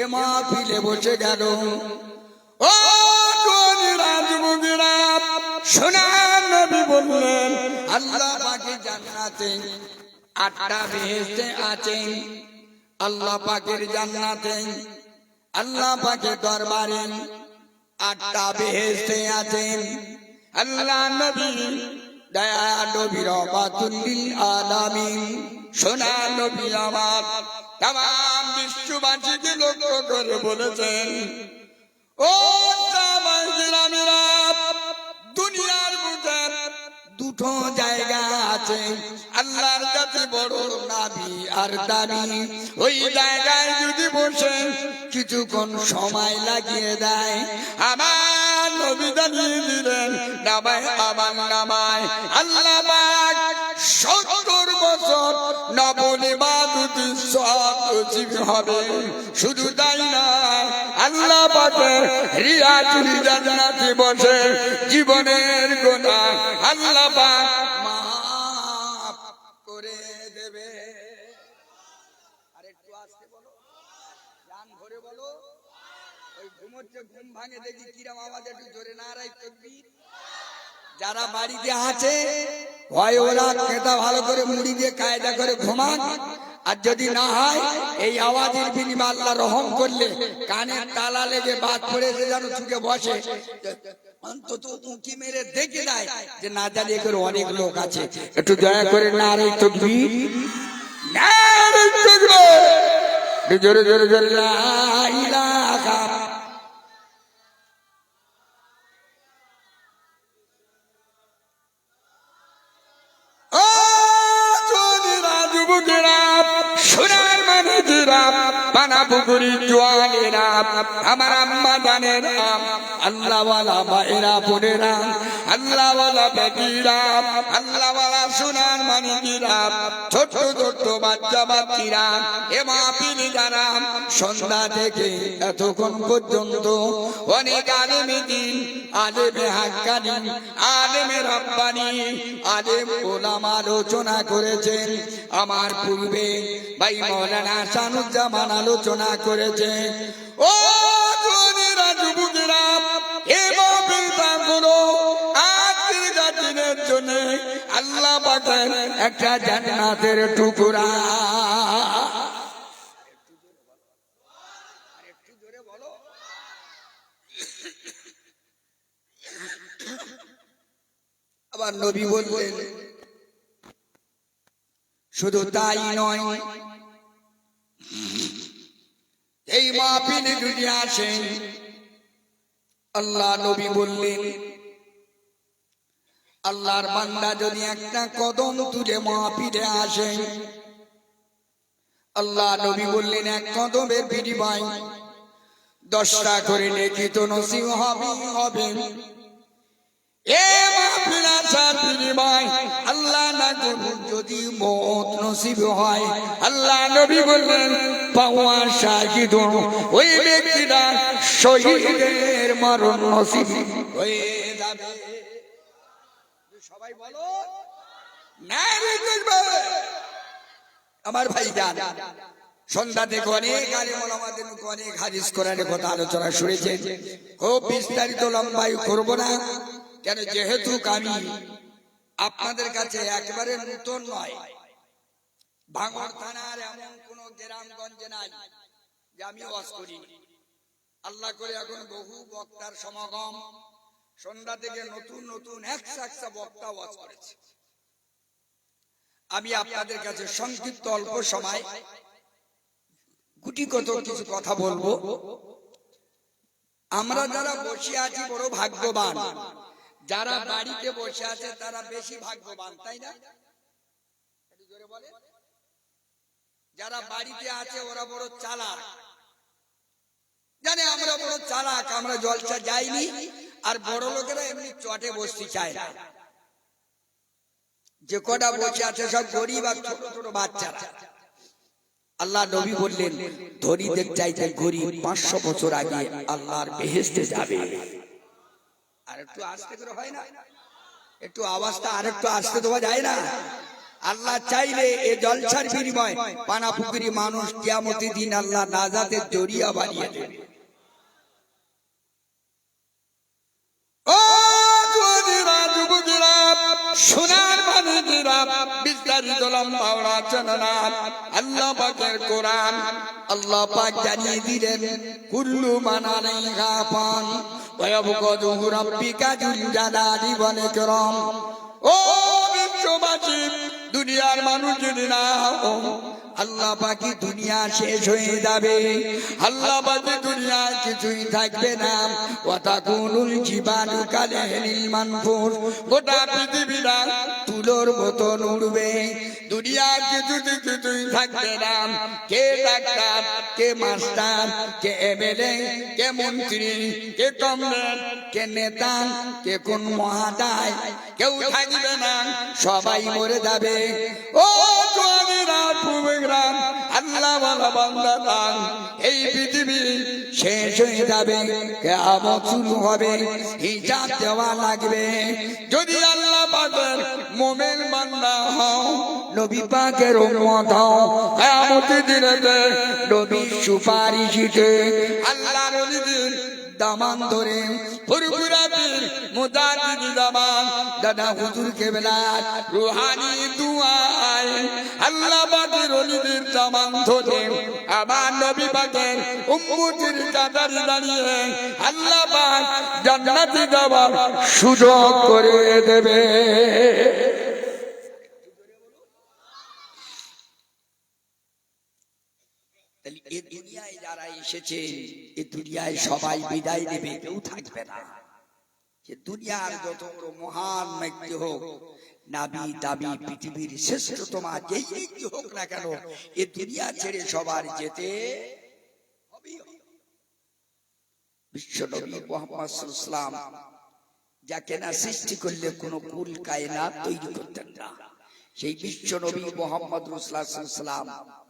এ মাহফিলে বসে গেল। ও রাজমুগিরা, সোনার নবী বললেন আল্লাহ পাকের জান্নাতে 8টা বেহেশতে আছে। আল্লাহ পাকের জান্নাতে আল্লাহ পাকের দরবারে 8টা বেহেশতে আছেন। আল্লাহ নবী দয়া নবী রহমাতুল লিল আলামিন, সোনার নবী আমার তামাম বিশ্ববাসীকে লক্ষ্য করে বলেছেন, ও সামাজিরামেরা, দুনিয়ার বুকে 2টো জায়গা আছে আল্লাহর কাছে বড় নাবি আর দাবি। ওই জায়গায় যদি বসে কিছুক্ষণ সময় লাগিয়ে দেয়, আমার নবী জানিয়ে দিলেন নামায় আমার নামায় আল্লাহ পাক 70 বছর নফল ইবাদতের সওয়াব নসিব হবে। শুধু তাই না, আল্লাহ পাকের রিয়াজুল জান্নাতে বসে জীবনের গুনাহ আল্লাহ পাক মাফ করে দেবে। আর একটু আস্তে বলো, গান ভরে বলো। ওই ঘুমোচ্ছে, ঘুম ভাঙে দেখি কিরম আওয়াজ, একটু জোরে নারাই তাকবীর। যারা বাড়িতে আছে হয় ওরা খেতা ভালো করে মুড়ি দিয়ে কায়দা করে ঘুমান, আর যদি না হয় এই আওয়াজের বিনিময়ে আল্লাহ রহম করলে কানের তালা লেগে বাদ পড়েছে যেন চুকে বসে, অন্তত উঁকি মেরে দেখে দেয় যে না জানিয়ে করে অনেক লোক আছে। একটু দয়া করে নারাই তাকবীর, নারাই তাকবীর, জোরে জোরে জোরে লা ইলাহা। সোনার মানুষেরা, পানাপুকুরি জোয়ানেরা, আমার আম্মা জানেন, আল্লাহওয়ালা মায়েরা বোনেরা, আল্লাহওয়ালা বেটিরা, আল্লাহওয়ালা সোনার মানুষেরা, ছোট্ট ছোট্ট বাচ্চা বাচ্চিরা, এ মাহফিলে যারা সন্ধ্যা থেকে এতক্ষণ পর্যন্ত অনেক আলেমে দ্বীন, আলেমে হাক্কানি, আলেমে রব্বানি, আলেম ওলামা আলোচনা করেছেন। আমার পূর্বে ভাই মাওলানা শানুজ্জামান আলোচনা করেছে। ও যুবকেরা, যুবকেরা, এই মাহফিলটা হলো আজকের জাতির জন্য আল্লাহ পাকের একটা জান্নাতের টুকরা। একটু জোরে বলো। আবার নবী বললেন শুধু তাই নয়, এই মাহফিলে যদি আসেন, আল্লাহ নবী বললেন আল্লাহর বান্দা যদি একটা কদম তুলে মাহফিলে আসেন, আল্লাহ নবী বললেন এক কদমের বিনিময়ে 10টা করে নেকি তো নসিব হবে। এ মাহফিল আসার বিনিময় আল্লাহ না করুন যদি মওত নসিব হয়, আল্লাহ নবী বললেন পাওয়া শাহিদ, ওই ব্যক্তিরা শহীদের মরণ নসিব হয়ে যাবে। সবাই বলো নারে তাকবীর। আমার ভাই জান, সন্ধ্যা থেকে অনেক আলেম ওলামাদের মুখে অনেক হাদিস কোরআনের কথা আলোচনা শুনেছেন। খুব বিস্তারিত লম্বাই করব না, কেন যেহেতু আমি আপনাদের কাছে একেবারে নতুন নয়, ভাঙড় থানার এমন কোন গ্রামগঞ্জে নাই যে আমি ওয়াজ করি। আল্লাহ করে এখন বহু বক্তার সমাগম, সন্ধ্যা থেকে নতুন নতুন একশো বক্তা ওয়াজ করেছে। আমি আপনাদের কাছে সংক্ষিপ্ত অল্প সময় গুটি কত কিছু কথা বলবো। আমরা যারা বসে আছি বড় ভাগ্যবান, যারা বাড়িতে বসে আছে তারা বেশি ভাগ্যবান, তাই না? জোরে বলে। যারা বাড়িতে আছে ওরা বড় চালাক, জানে আমরা বড় চালাক, আমরা জলসা যাইনি। আর বড় লোকেরা এমনি চটে বসতে চায় না। যে কটা বসে আছে সব গরিব আর ছোট ছোট বাচ্চারা। আল্লাহ নবী বললেন ধনীদের চাইতে গরিব 500 বছর আগে আল্লাহর বেহেশতে যাবে। আর একটু আস্তে করে হয় না? একটু আওয়াজটা আর একটু আস্তে দেওয়া যায় না? আল্লাহ চাইলে এ জলসার বিনিময় পানাপুকুরি মানুষ কিয়ামতের দিন আল্লাহ নাজাতের জরিয়া বানিয়ে দেবে। ও যুবকেরা, যুবকেরা, সোনার মানুষেরা, বিস্তারিত লম্বা আলোচনা না। আল্লাহ পাকের কোরআন, আল্লাহ পাক জানিয়ে দিলেন কুল্লু মান আলাইহা ফান ওয়া ইয়াবকা ওয়াজহু রাব্বিকা যুল জালালি ওয়াল ইকরাম। ও বিশ্ববাসী, দুনিয়ার মানুষ যদি না হও, আল্লাহ পাকি দুনিয়া শেষ হয়ে যাবে, আল্লাহ পাকি দুনিয়ায় কিছুই থাকবে না। ওয়া তাকুনুল জিবালু কালহিল মানফুর, গোটা পৃথিবীটা তুলোর মতন উড়বে, দুনিয়ার কিছুই থাকবে না। কে ডাক্তার, কে মাস্টার, কে এমএলএ, কে মন্ত্রী, কে কমরেড, কে নেতা, কে কোন মহাদায়, কেউ থাকবে না, সবাই মরে যাবে। ও জওয়ানেরা, যুবকরা, আল্লাহ ওয়ালা বান্দারা, এই পৃথিবী শেষ হয়ে যাবে, কিয়ামত শুরু হবে, হিসাব দেওয়া লাগবে। যদি আল্লাহ পাকের মুমিন বান্দা হও, নবী পাকের উম্মত হও, কিয়ামতের দিনেতে নবীর সুপারিশে আল্লাহর ওলিদের দামান ধরে ফুরফুরা পীর মুজাদ্দিদ জামান দাদা হুজুর কেবলার রুহানি দুআয় আল্লাহ পাকের ওলিদের দামান ধরে আমার নবী পাকের উম্মতের কাতারে দাঁড়িয়ে আল্লাহ পাক জান্নাতে যাওয়ার সুযোগ করে দেবে। এই দুনিয়ায় যারা এসেছে, এই দুনিয়ায় সবাই বিদায় নেবে, কেউ থাকবে না। যে দুনিয়ার যত বড় মহান ব্যক্তি হোক, নাবি দাবি পৃথিবীর শ্রেষ্ঠতম যেই ব্যক্তি হোক না কেন, এই দুনিয়া ছেড়ে সবার যেতে হবে। বিশ্ব নবী মুহাম্মদ সাল্লাল্লাহু আলাইহি ওয়াসাল্লাম যাকে না সৃষ্টি করলে কোনো কুল কায়নাত তৈরি করতেন না, সেই বিশ্ব নবী মুহাম্মদ রাসূলুল্লাহ সাল্লাল্লাহু আলাইহি ওয়াসাল্লাম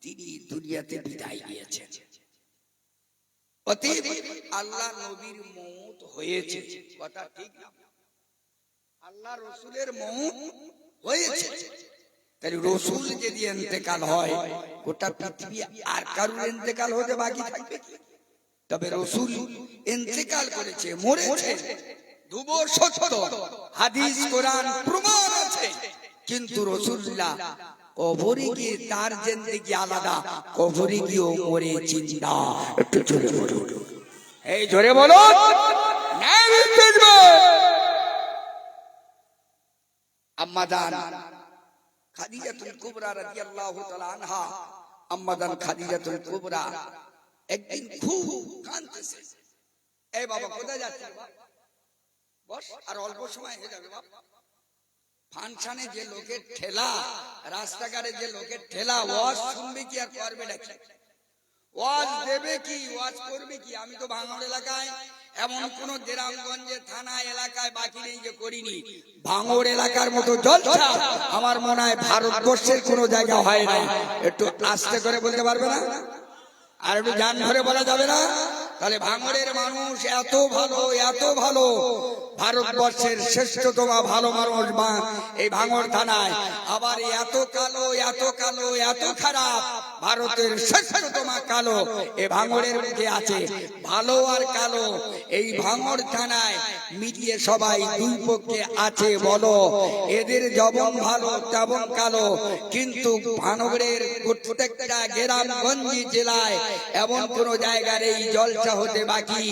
তিনি দুনিয়াতে বিদায় নিয়েছেন। অতএব আল্লাহ নবীর মওত হয়েছে, কথা ঠিক না? আল্লাহ রাসূলের মওত হয়েছে। তাহলে রাসূল যদি ইন্তেকাল হয়, গোটা পৃথিবী আর কারোর ইন্তেকাল হতে বাকি থাকবে? তবে রাসূল ইন্তেকাল করেছে, মরেছে, দুবো সত্য, হাদিস কোরআন প্রমাণ আছে। কিন্তু রাসূলুল্লাহ কবরে গিয়ে তার জিন্দেগি আলাদা, কবরে গিয়েও মরে জিন্দা। একটু জোরে বলুন, এই জোরে বলুন। আম্মা জান খাদিজাতুল কুবরা রাদিয়াল্লাহু তাআলা আনহা, আম্মা জান খাদিজাতুল কুবরা একদিন খুব কাঁদতেছে। এই বাবা কোথায় যাচ্ছিস? বস, আর অল্প সময় হয়ে যাবে বাবা। ফাংশনে যে লোকের ঠেলা, রাস্তাঘাটে যে লোকের ঠেলা, ওয়াজ শুনবে কি আর করবে নাকি? ওয়াজ দেবে কি, ওয়াজ করবে কি? আমি তো ভাঙড় এলাকায় এমন কোন গ্রামগঞ্জে থানা এলাকায় বাকি নেই যে করিনি। ভাঙড় এলাকার মতো জলসা আমার মনে হয় ভারতবর্ষের কোন জায়গা হয় না। একটু আস্তে করে বলতে পারবে না? আর একটু জান ধরে বলা যাবে না? তাহলে ভাঙড়ের মানুষ এত ভালো, এত ভালো, ভারতবর্ষের শ্রেষ্ঠতম ভালো মানুষ এই ভাঙড় থানায়। আবার এত কালো, এত কালো, এত খারাপ, ভারতের শ্রেষ্ঠতম কালো এই ভাঙড়ের মধ্যে আছে। ভালো আর কালো এই ভাঙড় থানায় মিলিয়ে সবাই দুই পক্ষে আছে। বলো, এদের যেমন ভালো তেমন কালো। কিন্তু ভাঙড়ের প্রত্যেকটা গ্রামগঞ্জ জেলায় এমন কোন জায়গা নেই জলসা হতে বাকি,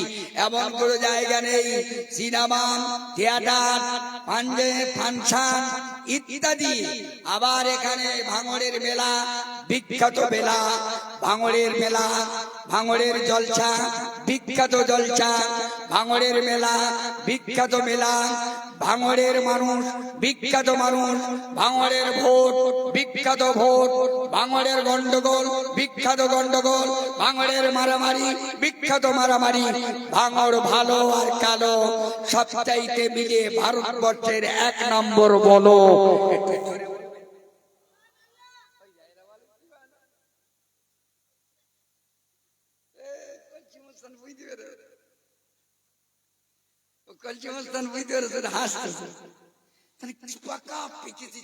এমন কোন জায়গা নেই সিনেমা, থিয়েটার, ফাংশন ইত্যাদি। আবার এখানে ভাঙড়ের মেলা, বিখ্যাত মেলা, ভাঙড়ের মেলা, ভাঙড়ের জলসা, বিখ্যাত জলসা, ভাঙড়ের মেলা, বিখ্যাত মেলা, ভাঙড়ের মানুষ, বিখ্যাত মানুষ, ভাঙড়ের ভোট, বিখ্যাত ভোট, ভাঙড়ের গন্ডগোল, বিখ্যাত গন্ডগোল, ভাঙড়ের মারামারি, বিখ্যাত মারামারি। ভাঙড় ভালো আর কালো সবচাইতে মিলে ভারতবর্ষের 1 নম্বর। বলো,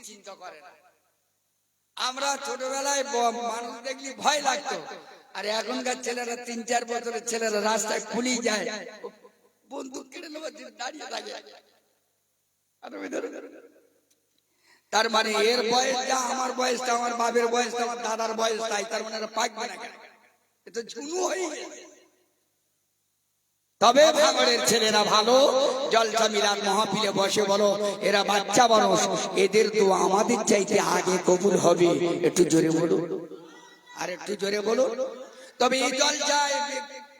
চিন্তা করে না। আমরা ছোটবেলায় মানুষ দেখলি ভয় লাগতো, আর এখনকার ছেলেরা 3-4 বছরের ছেলেরা রাস্তায় পুলিশ যায়, বন্দুক কেড়ে নেওয়ার জন্য দাঁড়িয়ে থাকে। তার মানে এর বয়সটা আমার বয়সটা, আমার বাপের বয়সটা, আমার দাদার বয়স, তাই তার মানে এরা পাকবে না কেন? এ তো ঝুনু হয়ে গেছে। তবে ভাঙড়ের ছেলেরা ভালো, জলসা মিলাদ মাহফিলে বসে বলো এরা বাচ্চা মানুষ, এদের তো আমাদের চাইতে আগে কবুল হবে। একটু জোরে বলো, আর একটু জোরে বলো। তবে এই জলসায়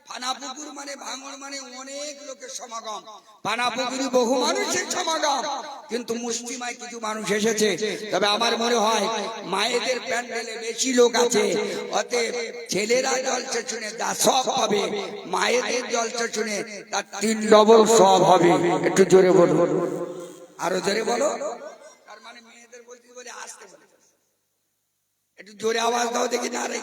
পানাপুকুর মানে ভাঙড় মানে অনেক লোকের সমাগম, পানাপুকুরি বহু মানুষের সমাগম, কিন্তু মুসলিমায় কিছু মানুষ এসেছে। তবে আমার মনে হয় মায়েদের প্যান্ডেলে বেশি লোক আছে, অতএব ছেলেরা জলসা শুনে যা সব পাবে, মায়েদের জলসা শুনে তার 3 ডবল সব হবে। একটু জোরে বলো, আরো জোরে বলো। তার মানে মেয়েদের বলতে বলে আসতে বলে, একটু জোরে আওয়াজ দাও দেখি। না রে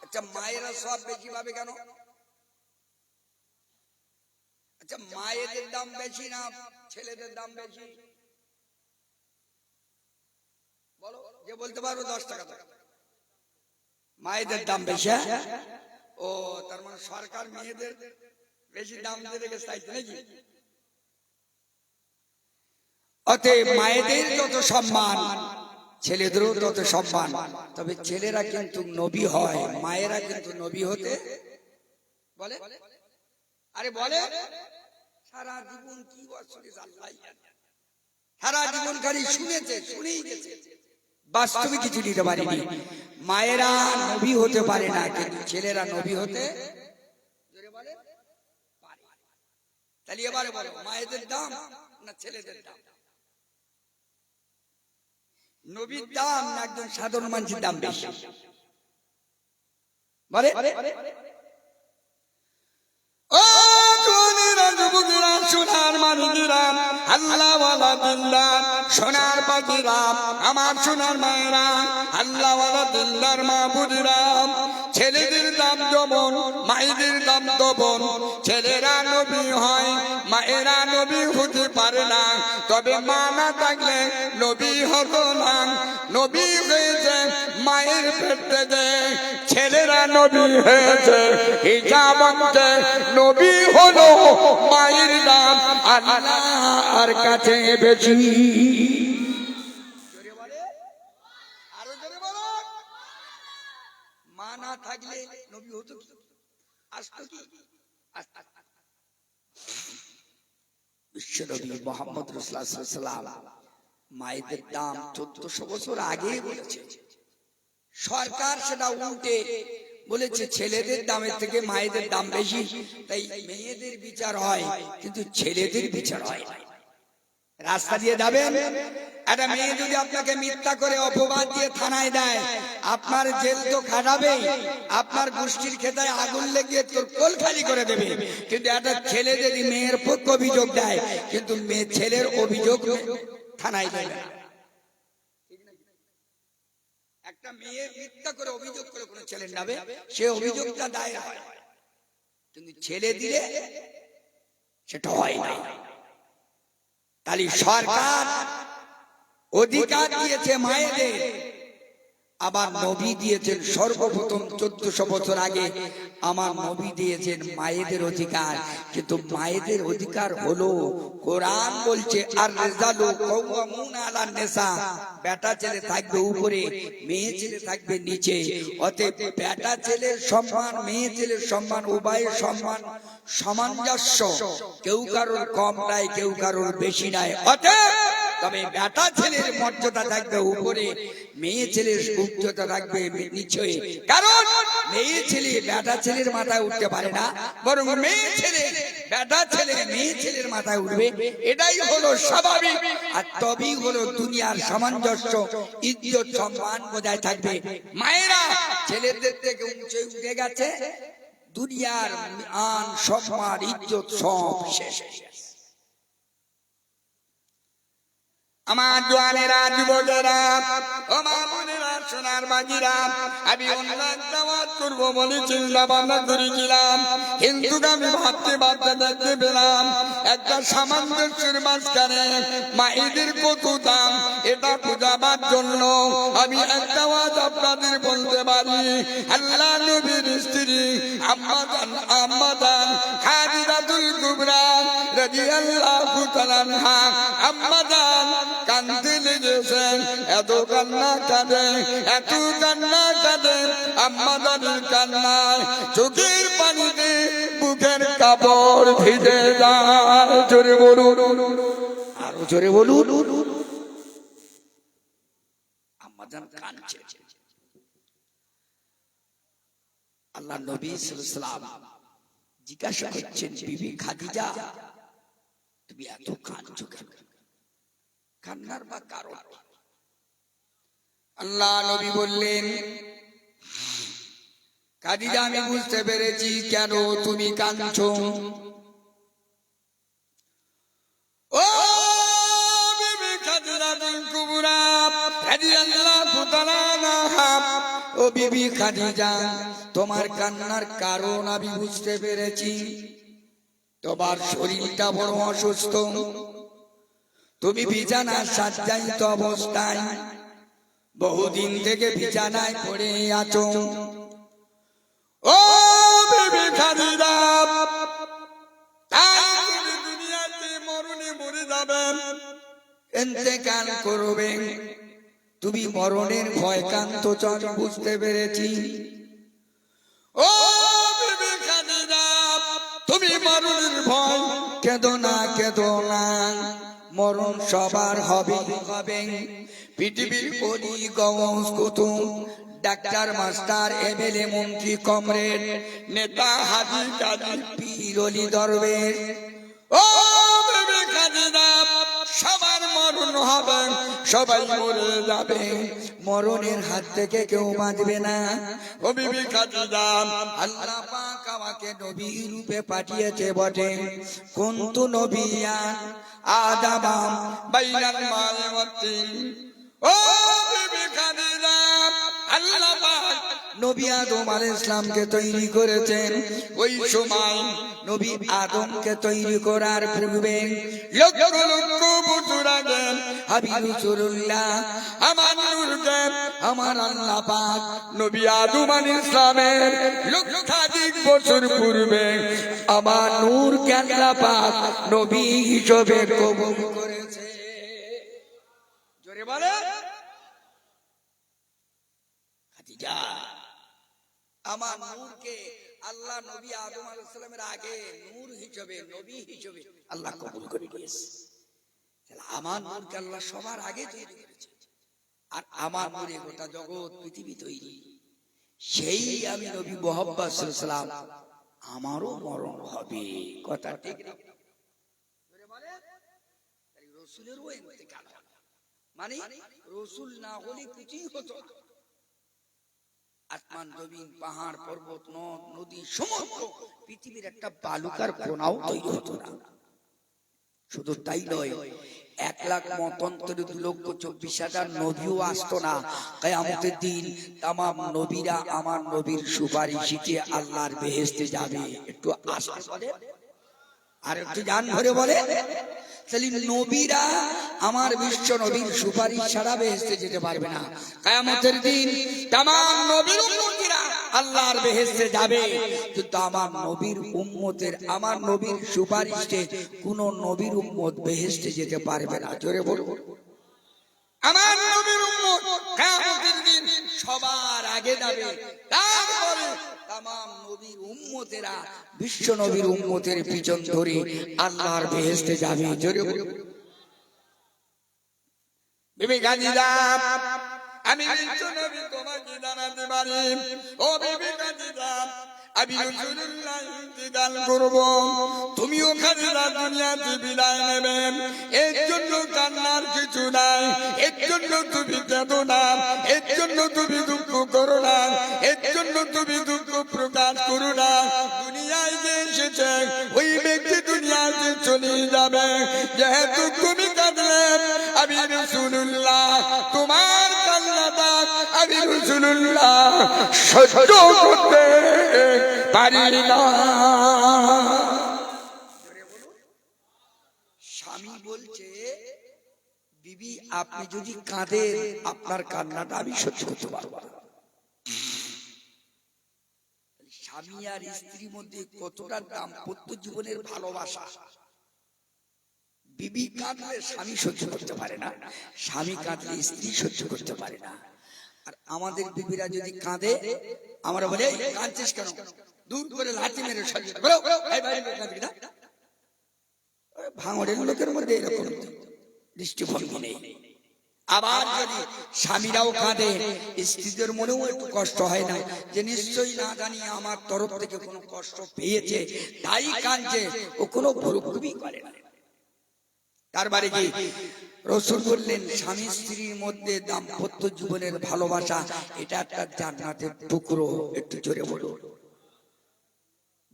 আচ্ছা, মায়েরা সব বেশি পাবে কেন? আচ্ছা, মায়েদের দাম বেশি না ছেলেদের দাম বেশি? বলো, যে বলতে পারো 10 টাকা। মায়েদের দাম বেশি? ও, তার মানে সরকার মেয়েদের বেশি দাম দিয়ে রেখে চাইছে নাকি? অতএব মায়েদের যত সম্মান, ছেলেদেরও তত সম্মান। তবে ছেলেরা কিন্তু নবী হয়, মায়েরা কিন্তু নবী হতে বলে। আরে বলে, সারা জীবন কি বছরে সারা জীবন খালি শুনেছে, শুনেই গেছে, বাস্তবে কিছু দিতে পারেনি। মায়েরা নবী হতে পারে না, কিন্তু ছেলেরা নবী হতে পারে। তাহলে এবারে বলো, মায়েদের দাম না ছেলেদের দাম? নবীর দাম না একজন সাধারণ মানুষের দাম বেশি? বলে ও যুবকেরা, সোনার মানিকেরা, আল্লাহওয়ালা দিলদার সোনার পাখিরা, আমার সোনার মায়েরা, আল্লাহওয়ালা দিলদার মাহবুবরা, ছেলেদের দাম যেমন মায়েদের দাম তেমন। ছেলেরা নবী হয়, মায়েরা নবী হতে পারে না। তবে মা না থাকলে নবী হতো না। নবী হয়েছে মায়ের পেট থেকে, ছেলেরা নবী হয়েছে হিজাবন্তে। নবী হলো মায়ের দাম আল্লাহর কাছে বেশি। আরো জোরে বলো। মা না থাকলে নবী হতো কি? আসতো কি? বিশ্বনবী মুহাম্মদ রাসূলুল্লাহ সাল্লাল্লাহু আলাইহি ওয়াসাল্লাম মায়েদের দাম 1400 বছর আগে বলেছে। সরকার সেটা উল্টে বলেছে ছেলেদের দামের থেকে মায়েদের দাম বেশি, তাই মেয়েদের বিচার হয় কিন্তু ছেলেদের বিচার হয় না। রাস্তা দিয়ে যাবেন, একটা মেয়ে যদি আপনাকে মিথ্যা করে অপবাদ দিয়ে থানায় দেয়, আপনার জেল তো খাটাবে, আপনার গোষ্ঠীর খেতায় আগুন লেগে তোর কোল খালি করে দেবে। কিন্তু একটা ছেলে যদি মেয়ের পক্ষে অভিযোগ দেয়, কিন্তু মেয়ে ছেলের অভিযোগ থানায় দেবে না। একটা মেয়ে মিথ্যা করে অভিযোগ করে কোনো ছেলের নামে, সে অভিযোগটা দায়ের হয়, কিন্তু ছেলে দিলে সেটা হয় না। তাহলে সরকার অধিকার দিয়েছে মায়েদের, আবার নবী দিয়েছেন সর্বপ্রথম 1400 বছর আগে আমার নবী দিয়েছেন মায়েদের অধিকার। কিন্তু মায়েদের অধিকার হলো, কোরআন বলছে আর রিজালু কাওয়ামুনা আলান নিসা, বেটা ছেলে থাকবে উপরে, মেয়ে ছেলে থাকবে নিচে। অতএব বেটা ছেলের সম্মান, মেয়ে ছেলের সম্মান, উভয়ের সম্মান সামঞ্জস্য, কেউ কারোর কম নাই, কেউ কারোর বেশি নাই। অতএব তবে বেটা ছেলের মর্যাদা থাকবে উপরে, মেয়ে ছেলের উচ্চতা থাকবে নিচে। কারণ মেয়ে ছেলে বেটা ছেলের মাথায় উঠতে পারে না, বরং মেয়ে ছেলে বেটা ছেলে মেয়ে ছেলের মাথায় উঠবে। এটাই হলো স্বাভাবিক, আর তবেই হলো দুনিয়ার সামঞ্জস্য, ইজ্জত সম্মান বজায় থাকবে। মায়েরা ছেলেদের থেকে উঁচে উঠে গেছে, দুনিয়ার মান সম্মান ইজ্জত সব শেষ হয়ে গেছে। আমার জওয়ানেরা, যুবকেরা, ও মা বোনেরা, সোনার বাগিরা, আমি অন্য একটা ওয়াজ করবো বলে চিন্তা ভাবনা করেছিলাম, কিন্তু আমি ভাবতে ভাবতে দেখতে পেলাম একটা সামঞ্জস্যের মাঝখানে মায়েদের কত দাম, এটা বোঝাবার জন্য আমি একটা ওয়াজ আপনাদের বলতে পারি। আল্লাহ নবীর স্ত্রী আম্মা জান খাদিজাতুল কুবরা রাদিয়াল্লাহু তাআলা আনহা, আম্মা জান কাঁদতে লেগেছেন, এত কান্না কাঁদে, এত কান্না কাঁদে, আম্মা জানের কান্নায় চোখের পানিতে বুকের কাপড় ভিজে যায়। জোরে বলুন, আরো জোরে বলুন। আম্মা জান কাঁদছে। আল্লাহ নবী সাল্লাল্লাহু আলাইহি ওয়াসাল্লাম জিজ্ঞাসা করছেন, বিবি খাদিজা তুমি এত কাঁদছো কেন? কান্নার বা কারণ? আল্লাহ নবী বললেন, খাদিজা আমি বুঝতে পেরেছি কেন তুমি কাঁদছো। ও বিবি খাদিজাতুল কুবরা রাদিয়াল্লাহু তাআলা আনহা, ও বিবি খাদিজা তোমার কান্নার কারণ আমি বুঝতে পেরেছি। তোমার শরীরটা বড় অসুস্থ, তুমি বিছানা সাজ্জায়িত অবস্থায় বহুদিন থেকে বিছানায় পড়ে আছো। ও বিবি খাদিজা, তুমি দুনিয়াতে মরণে মরে যাবে, ইন্তেকাল করবে, তুমি মরণের ভয় কাঁদছ আমি বুঝতে পেরেছি। ও বিবি খাদিজা, তুমি মরণের ভয় কেঁদো না, কেঁদো না, মরণ সবার হবে হবে। পৃথিবীর বলি গৌস কুতুব, ডাক্তার মাস্টার এমএলএ মন্ত্রী কমরেড নেতা হাজী কাজী পীর ওলি দরবেশ, ও বিবি খাদিজা সবার মরণ হবে, সবাই মরে যাবে, মরণের হাত থেকে কেউ বাঁচবে না। ও বিবি খাদিজা, আল্লাহ পাক আমাকে নবী রূপে পাঠিয়েছে বটে, কুনতু নবিয়্যান আদামাম বাইনাল মা'i ওয়াত তিন। ও বিবি খাদিজা, আল্লাহ পাক নবী আদম আলাইহিস সালামকে তৈরি করেছেন, ওই সময় নবী আদমকে তৈরি করার পূর্বে লক্ষ লক্ষ বছর আগে হাবিব রাসূলুল্লাহ আমার নূরকে আমার আল্লাহ পাক নবী আদম আলাইহিস সালামের লক্ষাধিক বছর পূর্বে আমার নূরকে আল্লাহ পাক নবী হিসেবে কবুল করেছে। জোরে বলে খাদিজা, আমার নূরকে আল্লাহ নবী আদম আলাইহিস সালামের আগে নূর হিসেবে নবী হিসেবে আল্লাহ কবুল করে নিয়েছে। আমার নূরকে আল্লাহ সবার আগে তৈরি করেছে, আর আমার নূরে গোটা জগৎ পৃথিবী তৈরি। সেই আমি নবী মুহাম্মদ সাল্লাল্লাহু আলাইহি ওয়াসাল্লাম, আমারও মরণ হবে, কথা ঠিক না? বলে রাসূলেরও ইন্তেকাল হবে, মানে রাসূল না হলে কিছুই হতো না। আসমান জমিন পাহাড় পর্বত নদ নদী সমস্ত পৃথিবীর একটা বালুকার কোনাও তৈরি হতো না। শুধু তাই নয়, 1,25,24,000 নবীও আসতো না। কিয়ামতের দিন তামাম নবীরা আমার নবীর সুপারিশে আল্লাহর বেহেশতে যাবে। একটু আসতে বলে, আর একটু জান ভরে বলে, নবীরা আমার বিশ্ব নবীর সুপারিশ ছাড়া বেহেশতে যেতে পারবে না। কিয়ামতের দিন তামাম নবীর উম্মতিরা আল্লাহর বেহেশতে যাবে, কিন্তু আমার নবীর উম্মতের আমার নবীর সুপারিশে কোন নবীর উম্মত বেহেশতে যেতে পারবে না। জোরে বলুন, আমার নবীর উম্মত কিয়ামতের দিন সবার আগে যাবে, তারপরে তামাম নবীর উম্মতেরা বিশ্ব নবীর উম্মতের পিছন ধরে আল্লাহর বেহেশতে যাবে। জোরে বলুন। বিবি খাদিজা, আমি বিশ্ব নবী তোমাকে জানাতে পারি, ও বিবি খাদিজা, আমি রাসূলুল্লাহ ইন্তেকাল করব, তুমিও খাদিজা দুনিয়াতে বিদায় নেবেন। এর জন্য কান্নার কিছু নাই, এর জন্য তুমি কেঁদো না, এর জন্য তুমি দুঃখ করো না, এর জন্য তুমি দুঃখ প্রকাশ করো না। দুনিয়ায় যে এসেছে ওই ব্যক্তি দুনিয়াতে চলে যাবে। যেহেতু তুমি কাঁদলে, আমি রাসূলুল্লাহ তোমার কান্নাটা আমি রাসূলুল্লাহ সহ্য করতে পারি না। স্বামী বলছে, বিবি আপনি যদি কাঁদেন আপনার কান্নাটা আমি সহ্য করতে পারবো না। স্বামী আর স্ত্রীর মধ্যে কতটা দাম্পত্য জীবনের ভালোবাসা। বিবি কাঁদলে স্বামী সহ্য করতে পারে না, স্বামী কাঁদলে স্ত্রী সহ্য করতে পারে না। আর আমাদের বিবিরা যদি কাঁদে আমরা বলে কাঁদছিস কেন, দূর করে লাঠি মেরে ভাঙড়ের লোকের মধ্যে এরকম দৃষ্টিভঙ্গি নেই। আবার যদি স্বামীরাও কাঁদে স্ত্রীদের মনেও একটু কষ্ট হয় না যে নিশ্চয়ই না জানি আমার তরফ থেকে কোনো কষ্ট পেয়েছে তাই কাঁদছে, ও কোনো ভুরুকুবি করে না। তার বাড়ি কি রাসূল বললেন স্বামী স্ত্রীর মধ্যে দাম্পত্য জীবনের ভালোবাসা এটা একটা জান্নাতের টুকরো। একটু জোরে বলো।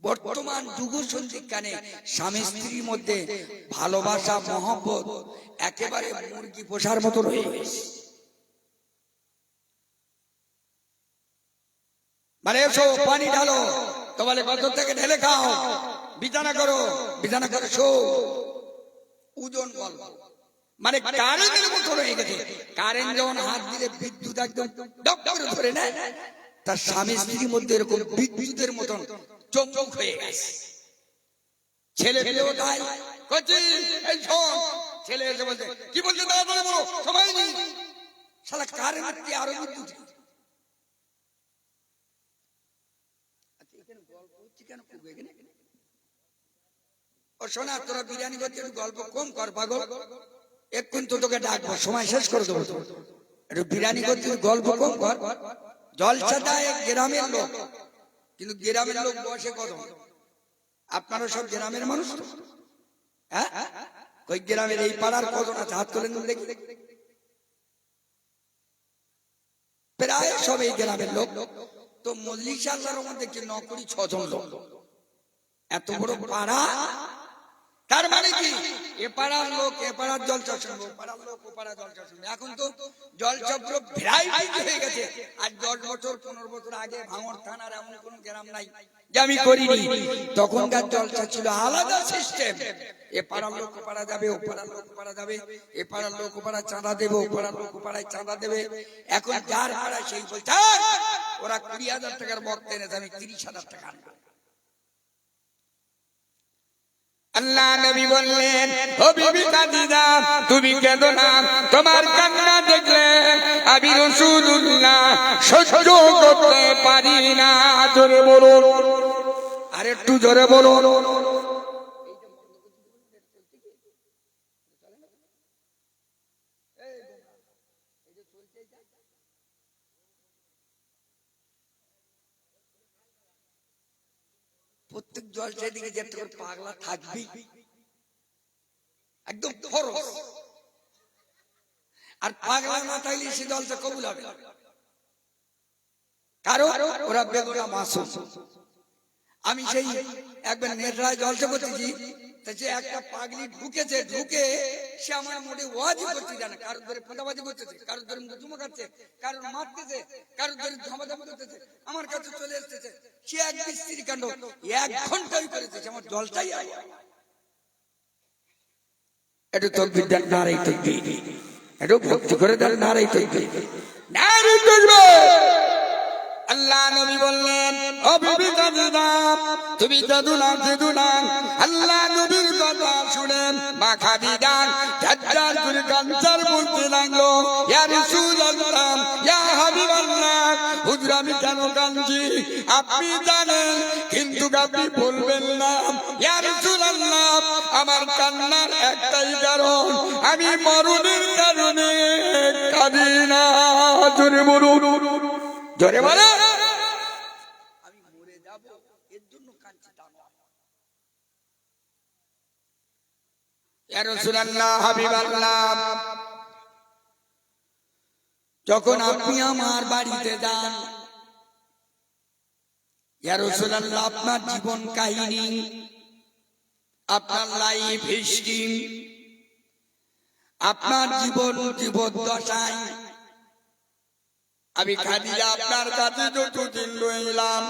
বর্তমান যুগ সন্ধিক্ষণে স্বামী স্ত্রীর মধ্যে ভালোবাসা মহব্বত একেবারে মুরগি পোষার মতো রয়ে গেছে। মানে এসো পানি ঢালো, তো বলে কত থেকে ঢেলে খাও, বিছানা করো, বিছানা করে শো, ওজন গল্প। মানে কারেন্টের মতো রয়ে গেছে। কারেন্ট যখন হাত দিলে বিদ্যুৎ একদম ডক করে ধরে নেয়, তার স্বামী স্ত্রীর মধ্যে এরকম বিদ্যুতের মতন চমক হয়ে গেছে। ছেলে পেলেও তাই করছি, এই শোন, ছেলে এসে বলছে কি বলছে তাড়াতাড়ি বলো, সময় নেই। শালা কারেন্ট কি আরো বিদ্যুৎ। ও শোনা, তোরা বিরিয়ানি করতে একটু গল্প কম কর পাগল, এক্ষুন তো তোকে ডাকবো, সময় শেষ করে দেবো। একটু বিরিয়ানি করতে গল্প কম কর। জলসা দেয় গ্রামের লোক, কিন্তু গ্রামের লোক বসে কত? আপনারা সব গ্রামের মানুষ, হ্যাঁ? ওই গ্রামের এই পাড়ার কজন আছে হাত তোলেন দেখি। প্রায় সব এই গ্রামের লোক। তো মজলিস আল্লাহর মধ্যে কি নকরি 6 জন লোক, এত বড় পাড়া। তার মানে কি এ পাড়ার লোক এ পাড়ার জলসা শুনবে, ও পাড়ার লোক ও পাড়ার জলসা শুনবে। এখন তো জলসা পুরো ভ্যারাইটি হয়ে গেছে। আর 10 বছর 15 বছর আগে ভাঙড় থানার এমন কোন গ্রাম নাই যে আমি করিনি। তখনকার জলসা ছিল আলাদা সিস্টেম। এ পাড়ার লোক ও পাড়া যাবে, ও পাড়ার লোক ও পাড়া যাবে, এ পাড়ার লোক ও পাড়া চাঁদা দেবে, ও পাড়ার লোক ও পাড়ায় চাঁদা দেবে। এখন যার পাড়া সেই বলছে ওরা 20,000 টাকার বক্তা এনেছে, আমি 30,000 টাকা আনবো। আল্লাহ নবী বললেন, ও বিবি খাদিজা তুমি কেঁদো না, তোমার কান্না দেখলে আমি রাসূলুল্লাহ সহ্য করতে পারি না। জোরে বলুন, আর একটু জোরে বলুন। প্রত্যেক জলসায় দিকে যে একটা পাগলা থাকবি, একদম ফরজ। আর পাগলা না থাকলে সে জলসা কবুল হবে, কারণ ওরা বেগুনা মাসুম। আমি সেই একবার নেটরায় জলসা করতেছি, সে একটা পাগলি ঢুকেছে, ঢুকে সে আমার মোটে ওয়াজিব করতে জানে, কারোর ধরে ফোঁটাবাজি করতেছে, কারোর ধরে মুখে চুমো খাচ্ছে, কারোর মারতেছে, কারোর ধরে ধামাধামি করতেছে, আমার কাছে চলে এসেছে। সে এক বিস্ত্রী কাণ্ড 1 ঘন্টাই করেছে, আমার জলটাই আয়। একটু তকবীর দেন, নারাই তকবীর। একটু ভক্তি করে দেন, নারাই তকবীর, নারাই তকবীর। আল্লাহ নবী বললেন, ও বিবি খাদিজা তুমি কাঁদো না, কাঁদো না। আল্লাহ নবীর কথা শুনে মা খাদিজা ঝরঝর করে কান্নার বলতে লাগলো, ইয়া রাসূলুল্লাহ, ইয়া হাবিবাল্লাহ, হুজুর আমি কেন কাঁদছি আপনি জানেন, কিন্তু আপনি বলবেন না। ইয়া রাসূলুল্লাহ, আমার কান্নার একটাই কারণ, আমি মরণের কারণে কাঁদি না। জোরে বলুন, জোরে বলো। আমি মরে যাব এর জন্য কাঁদছি তা নয়। ইয়া রাসূলুল্লাহ, হাবিবাল্লাহ, যখন আপনি আমার বাড়িতে যান, ইয়া রাসূলুল্লাহ আপনার জীবন কাহিনী, আপনার লাইফ হিস্ট্রি, আপনার জীবন জীবদ্দশায় আমি খাদিজা আপনার কাছে যতদিন রইলাম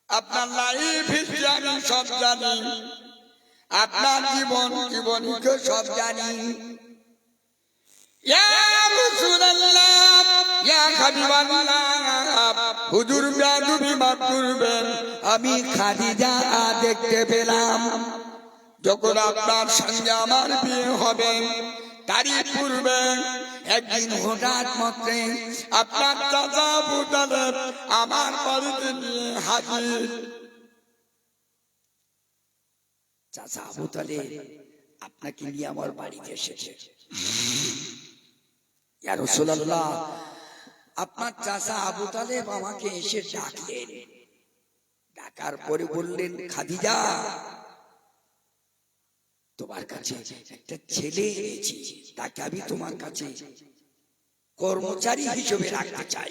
আপনার লাইফ হিস্ট্রি আমি সব জানি, আপনার জীবনীকে সব জানি। ইয়া রাসূলুল্লাহ, ইয়া হাবিবাল্লাহ, হুজুর বেয়াদবি মাফ করবেন, আমি খাদিজা দেখতে পেলাম যখন আপনার সঙ্গে আমার বিয়ে হবে তারই পূর্বে একদিন হঠাৎ মাত্রে আপনার চাচা আবু তালেব আমার বাড়িতে নিয়ে হাজির। চাচা আবু তালেব আপনাকে নিয়ে আমার বাড়িতে এসেছে। ইয়া রাসূলুল্লাহ, আপনার চাচা আবু তালেব আমাকে এসে ডাকলেন, ডাকার পরে বললেন, খাদিজা তোমার কাছে একটা ছেলে এনেছি, তাকে আমি তোমার কাছে কর্মচারী হিসেবে রাখতে চাই,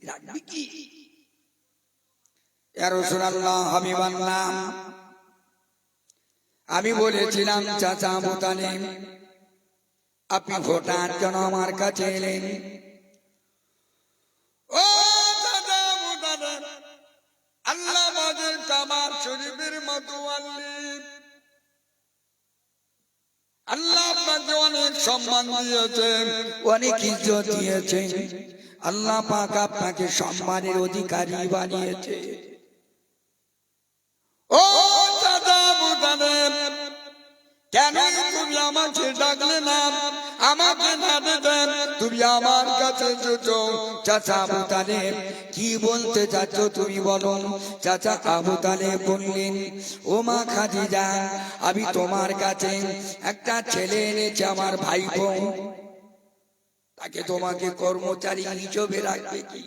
রাখবি কি? ইয়া রাসূলুল্লাহ, হাবিবাল্লাহ, আমি বলেছিলাম চাচা আবু তালেব আপনি ভোটার জন্য আমার কাছে এলেন। ও চাচা আবু তালেব, আল্লাহ আমাদের কাবার শরীফের মতোয়াল্লি, আল্লাহ আপনাকে অনেক সম্মান দিয়েছেন, অনেক ইজ্জত দিয়েছেন, আল্লাহ পাক আপনাকে সম্মানের অধিকারী বানিয়েছে। ও চাচা আবু তালেব, কেন তুমি আমাকে ডাকলে না, আমাকে না দেন, তুমি আমার কাছে এসেছো। চাচা আবু তালেব কি বলতে চাচ্ছ তুমি বলো? চাচা আবু তালেব বললেন, ও মা খাদিজা, আমি তোমার কাছে একটা ছেলে এনেছি, আমার ভাইপো, তাকে তোমাকে কর্মচারী হিসেবে রাখবে কি?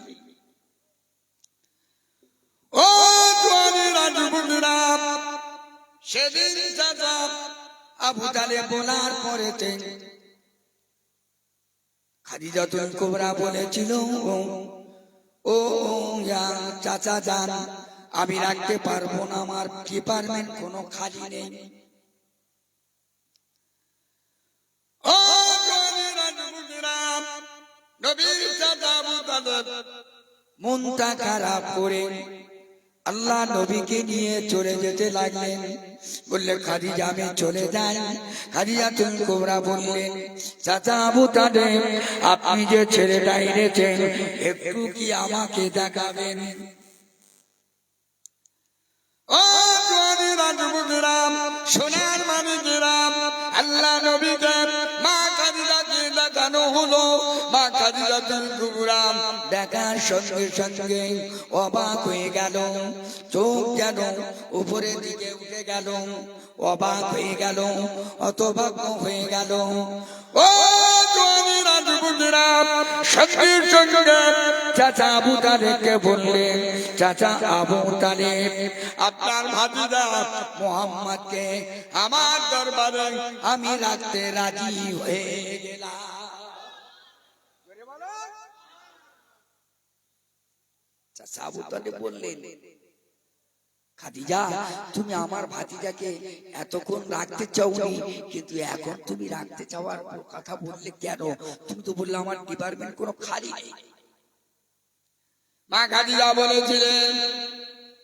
ও রাজপুত্রা, সেদিন চাচা আবু তালেব বলার পরেতে খাদিজাতুল কুবরা বলেছিল, ও চাচা যান, আমি রাখতে পারবো না, আমার ডিপার্টমেন্ট কোনো খালি নেই। ও রাজপুত্রা, নবীর চাচা আবু তালেব মনটা খারাপ করে আল্লাহ নবীকে নিয়ে চলে যেতে লাগলেন। বললে, খাদিজা আমি চলে যাই। খাদিজাতুল কুবরা বললেন, চাচা আবু তালেব আপনি যে ছেলেটা এনেছেন একটু কি আমাকে দেখাবেন? ও রাজপুত্রা, সোনার মানিকেরা, আল্লাহ নবীকে মা খাদিজাকে দেখানো হলো। মা খাদিজাতুল কুবরা দেখার সঙ্গে সঙ্গে অবাক হয়ে গেল, চোখ যেন উপরের দিকে উঠে গেল, অবাক হয়ে গেল, হতভাগ্য হয়ে গেল। ও রাজপুত্রা, সঙ্গে সঙ্গে চাচা আবু তালেবকে বললেন, চাচা আবু তালেব আপনার ভাতিজা মুহাম্মদকে আমার দরবারে আমি রাখতে রাজি হয়ে গেলাম। চাচা আবু তালেব বললেন, খাদিজা তুমি আমার ভাতিজাকে এতক্ষণ রাখতে চাওনি, কিন্তু এখন তুমি রাখতে চাওয়ার কথা বললে কেন? তুমি তো বললে আমার ডিপার্টমেন্ট কোনো খালি নেই। মা খাদিজা বলেছিলেন,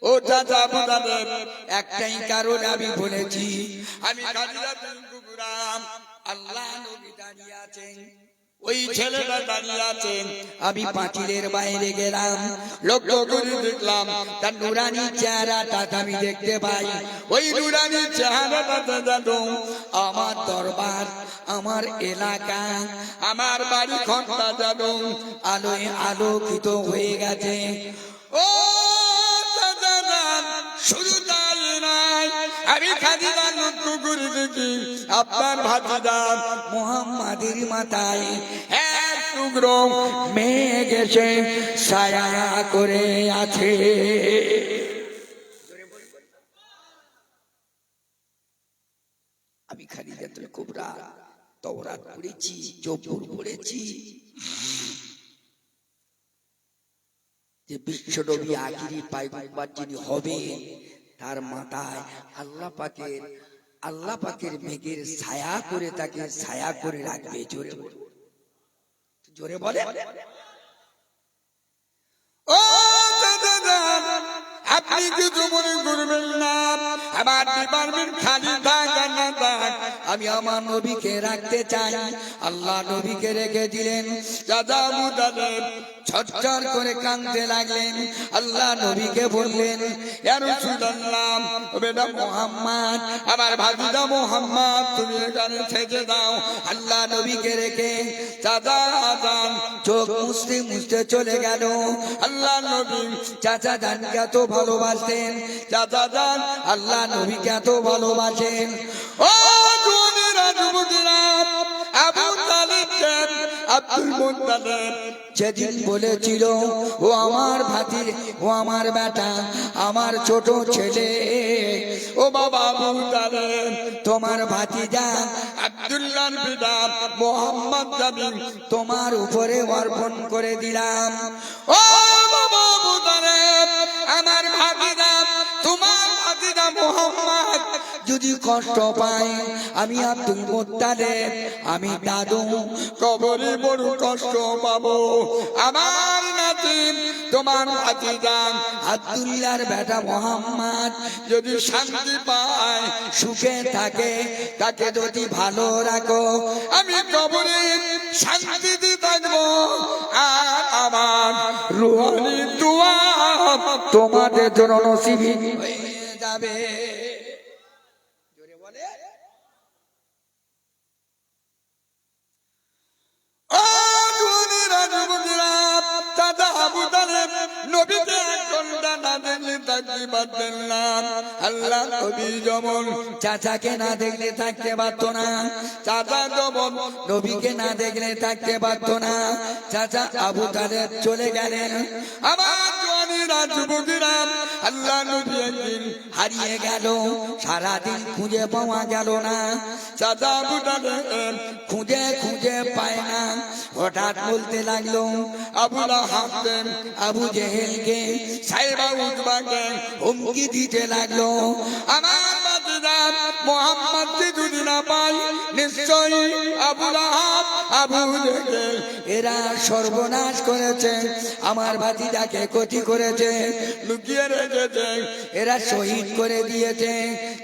ও চাচা আবু তালেব একটাই কারণ আমি বলেছি, আমি খাদিজাতুল কুবরা, আল্লাহ নবী দাঁড়িয়ে আছেন, ওই ছেলেটা দাঁড়িয়ে আছেন, আমি পাঁচিলের বাইরে গেলাম, লক্ষ্য করে দেখলাম তার নুরানি চেহারাটা আমি দেখতে পাই। ওই নুরানি চেহারাটা জানো আমার দরবার, আমার এলাকা, আমার বাড়ি ঘরটা জানো আলোয় আলোকিত হয়ে গেছে। ও শুধু তাই নয়, আমি খাদিজা লক্ষ্য করে দেখি আপনার ভাতিজা মুহাম্মাদের মাথায় এক টুকরো মেঘ এসে ছায়া করে আছে। আমি খাদিজাতুল কুবরা তাওরাত পড়েছি, জবুর পড়েছি, যে বিশ্বনবী আখিরি পয়গম্বর যিনি হবে তার মাথায় আল্লাহ পাকের মেঘের ছায়া করে তাকে ছায়া করে রাখবে। জোরে জোরে বলে। ও দাদা, আপনি কিছু মনে করবেন না, আমার ডিপার্টমেন্ট খালি থাক আর না থাক, আমি আমার নবীকে রাখতে চাই। আল্লাহ নবীকে রেখে দিলেন। দাদা আবু তালেব ছটছট করে কাঁদতে লাগলেন। আল্লাহ নবীকে বললেন, ইয়া রাসূলুল্লাহ, বেটা মুহাম্মদ, আমার ভাতিজা মুহাম্মদ, তুমি এখানে থেকে দাও। আল্লাহ নবীকে রেখে দাদা আজান চোখ মুছতে মুছতে চলে গেল। আল্লাহ নবী চাচা জানকে এত ভালোবাসেন, চাচা জান আল্লাহ নবীকে এত ভালোবাসেন। ও জওয়ানেরা, যুবকেরা, আবু তালেব আব্দুল মুত্তালিব যেদিন বলেছিল, ও আমার ভাতি, ও আমার বেটা, আমার ছোট ছেলে, ও বাবা আবু তালেব, তোমার ভাতিজা আব্দুল্লাহর পিতা মুহাম্মদ নবী তোমার উপরে অর্পণ করে দিলাম। ও বাবা আবু তালেব, আমার ভাতিজা, তোমার ভাতিজা মুহাম্মদ যদি কষ্ট পায়, আমি আব্দুল মুত্তালিব, আমি দাদু কবরে বড় কষ্ট পাবো। আমার নাতি, তোমার ভাতিজা আব্দুল্লাহর বেটা মুহাম্মদ যদি শান্তি পায়, সুখে থাকে, তাকে যদি ভালো রাখো, আমি কবরে শান্তিতে থাকবো। আর আমার রুহানি দোয়া তোমাদের জন্য নসিব হয়ে যাবে। জোরে বলে। আবু তালেব নবীকে এক ঘন্টা না দেখলে থাকতে পারতেন না। আল্লাহ নবী যেমন চাচাকে না দেখলে থাকতে পারত না, চাচা যেমন নবীকে না দেখলে থাকতে পারত না। চাচা আবু তালেব চলে গেলেন। আমার জওয়ানেরা, যুবকেরা, আল্লাহ নবী একদিন হারিয়ে গেল, সারাদিন খুঁজে পাওয়া গেল না। চাচা আবু তালেব খুঁজে খুঁজে পায় না। হঠাৎ বলতে লাগলো, আবু লাহাব, আবু জেহেলকে, সাইবা উতবাকে হুমকি দিতে লাগলো, আমার ভাতিজা মুহাম্মদকে যদি না পাই, নিশ্চয়ই আবু লাহাব, আবু জেহেল এরা সর্বনাশ করেছে, আমার ভাতিজাকে ক্ষতি করেছে, লুকিয়ে রেখেছে, এরা শহীদ করে দিয়েছে।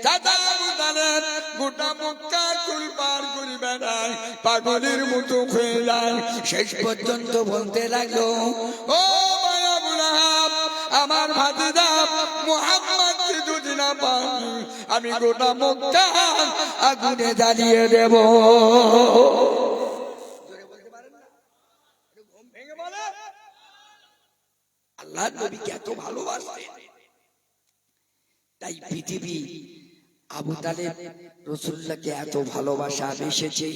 চাচা আবু তালেব গোটা মক্কা কুলপার করে বেড়ায়, পাগলের মতো হয়ে যায়। শেষ পর্যন্ত বলতে লাগলো, ও আবু লাহাব, আমার ভাতিজা মুহাম্মদকে যদি না পাই, আমি গোটা মক্কা আগুনে জ্বালিয়ে দেব। আল্লাহ নবীকে এত ভালোবাসে, তাই পৃথিবী আবু তালেব রাসূলুল্লাহকে এত ভালোবাসা এসেছে।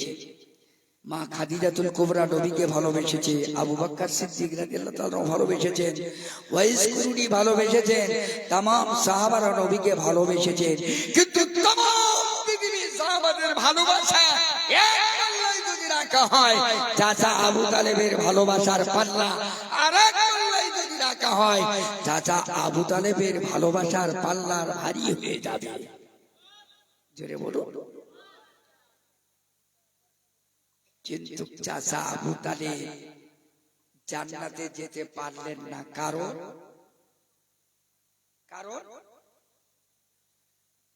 মা খাদিজাতুল কুবরা নবীকে ভালোবেসেছে, আবু বকর সিদ্দিক রাদিয়াল্লাহু তাআলা ভালোবেসেছেন, ওয়াইস কুরুনি ভালোবেসেছেন, तमाम সাহাবারা নবীকে ভালোবেসেছেন। কিন্তু तमाम পৃথিবীর সাহাবাদের ভালোবাসা এক পাল্লায় যদি রাখা হয়, চাচা আবু তালেবের ভালোবাসার পাল্লা আরেক পাল্লায় যদি রাখা হয়, চাচা আবু তালেবের ভালোবাসার পাল্লা ভারী হয়ে যাবে। জোরে বলো। কিন্তু চাচা আবু তালেব জান্নাতে যেতে পারলেন না। কারণ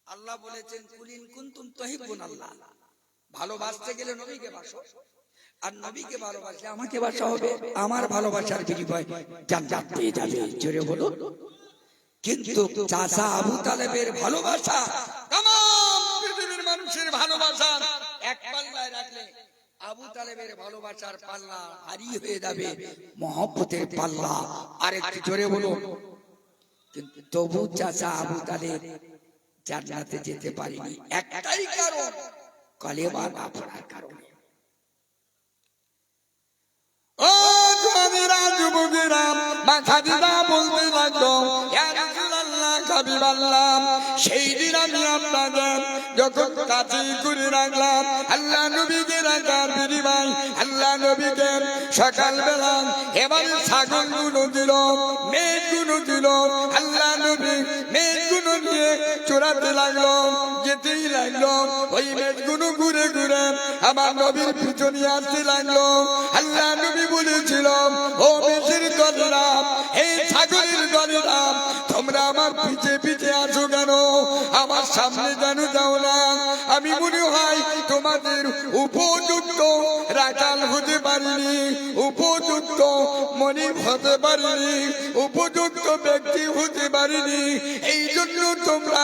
আল্লাহ বলেছেন, কুলিন কুনতুম তুহিব্বুনাল্লাহ, ভালোবাসতে গেলে নবীকে বাসো, আর নবীকে ভালোবাসলে আমাকে বাসা হবে, আমার ভালোবাসার বিনিময়ে জান্নাত পেয়ে যাবে। জোরে বলো। কিন্তু চাচা আবু তালেবের ভালোবাসা तमाम পৃথিবীর মানুষের ভালোবাসা এক পাল্লায় রাখলে আবু তালেবের ভালোবাসার পাল্লা ভারী হয়ে যাবে, মহব্বতের পাল্লা আরেকটু জোরে বলো। কিন্তু তবু চাচা আবু তালেব জান্নাতে যেতে পারেনি, একটাই কারণ, কালেমা না পড়ার কারণে। ও জওয়ানেরা, যুবকেরা, মা খাদিজা বলতে লাগলো, ইয়া রাসূলুল্লাহ, চাবি বানলাম, সেই দিন আমি আপনাদের যখন কাছে করে রাখলাম, আল্লাহ নবীকে রাখার বিনিময় আল্লাহ নবীকে সকালবেলা এবারে ছাগল গুলো দিল, মেঘ গুলো দিল। আল্লাহ নবী মেঘ গুলো নিয়ে চোরাতে লাগলো, যেতেই লাগলো। ওই মেঘ গুলো ঘুরে ঘুরে আমার নবীর পিছনে আসতে লাগলো। আল্লাহ নবী বলেছিল, ও মেঘের দলেরা, এই ছাগলের দলেরা, তোমরা আমার পিছে পিছে আসো কেন? আমার সামনে যেন যাও না। আমি মনে হয় তোমাদের উপযুক্ত রাখাল হতে পারিনি, উপযুক্ত মনিব হতে পারিনি, উপযুক্ত ব্যক্তি হতে পারিনি। এই জন্য তোমরা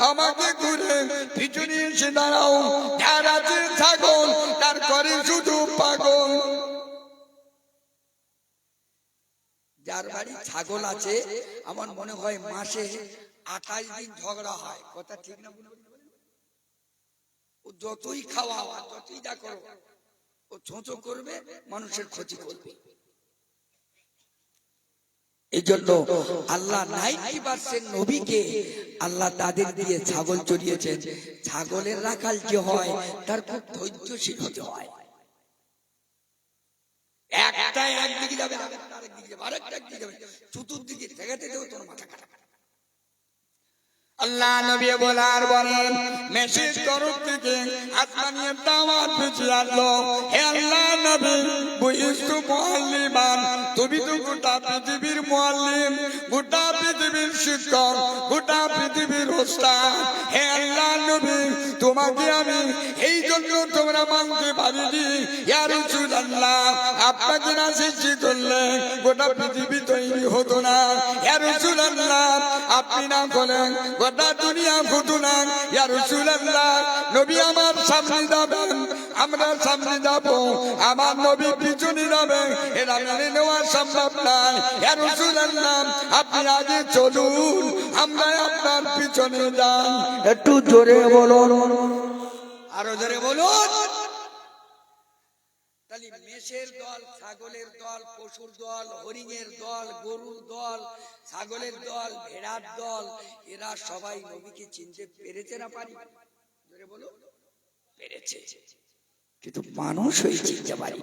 আমাকে ঘুরে পিছনে এসে দাঁড়াও। যার আছে ছাগল তার করে শুধু পাগল। যার বাড়ি ছাগল আছে আমার মনে হয় মাসে 28 দিন ঝগড়া হয়। কথা ঠিক না? ও যতই খাওয়া, যতই যা করো, ও ছোঁচো করবে, মানুষের ক্ষতি করবে। এই জন্য আল্লাহ 90% নবীকে আল্লাহ তাদের দিয়ে ছাগল চড়িয়েছেন। ছাগলের রাখাল যে হয় তার খুব ধৈর্যশীল হতে হয়। একটা একদিকে যাবে, আরেকটা আরেকদিকে যাবে, আরেকটা একদিকে যাবে, চতুর্দিকে ঠেকাতে দেবে, তোর মাথা কাটা। আল্লাহ নবী বলার বলেন, মেসেজ তরফ থেকে আসমানের দাওয়াত ভেসে আসলো, হে আল্লাহ নবী, বুঝিস মুআল্লিমান, তুমি তো গোটা পৃথিবীর মুআল্লিম, গোটা পৃথিবীর শিক্ষক, গোটা পৃথিবীর ওস্তাদ। হে আল্লাহ নবী, তোমাকে আমি এই জন্য তোমরা মানতে পারিনি। ইয়া রাসূলুল্লাহ, আপনাকে না সৃষ্টি করলে গোটা পৃথিবী তৈরি হতো না। ইয়া রাসূলুল্লাহ, আপনি না বলেন গোটা দুনিয়া হতো না। ইয়া রাসূলুল্লাহ, নবী আমার সামনে যাবেন, আমরা সামনে যাব, আমার নবী পিছনে যাবে, এটা মেনে নেওয়া সম্ভব নয়। ইয়া রাসূলুল্লাহ, আপনি আগে চলুন, আমরা আপনার পিছনে যাই। একটু জোরে বলুন, আরো জোরে বলুন। তাহলে মেষের দল, ছাগলের দল, পশুর দল, হরিণের দল, গরুর দল, ছাগলের দল, ভেড়ার দল, এরা সবাই নবীকে চিনতে পেরেছে না পারি? জোরে বলো, পেরেছে। কিন্তু মানুষ হয়ে চিনতে পারি,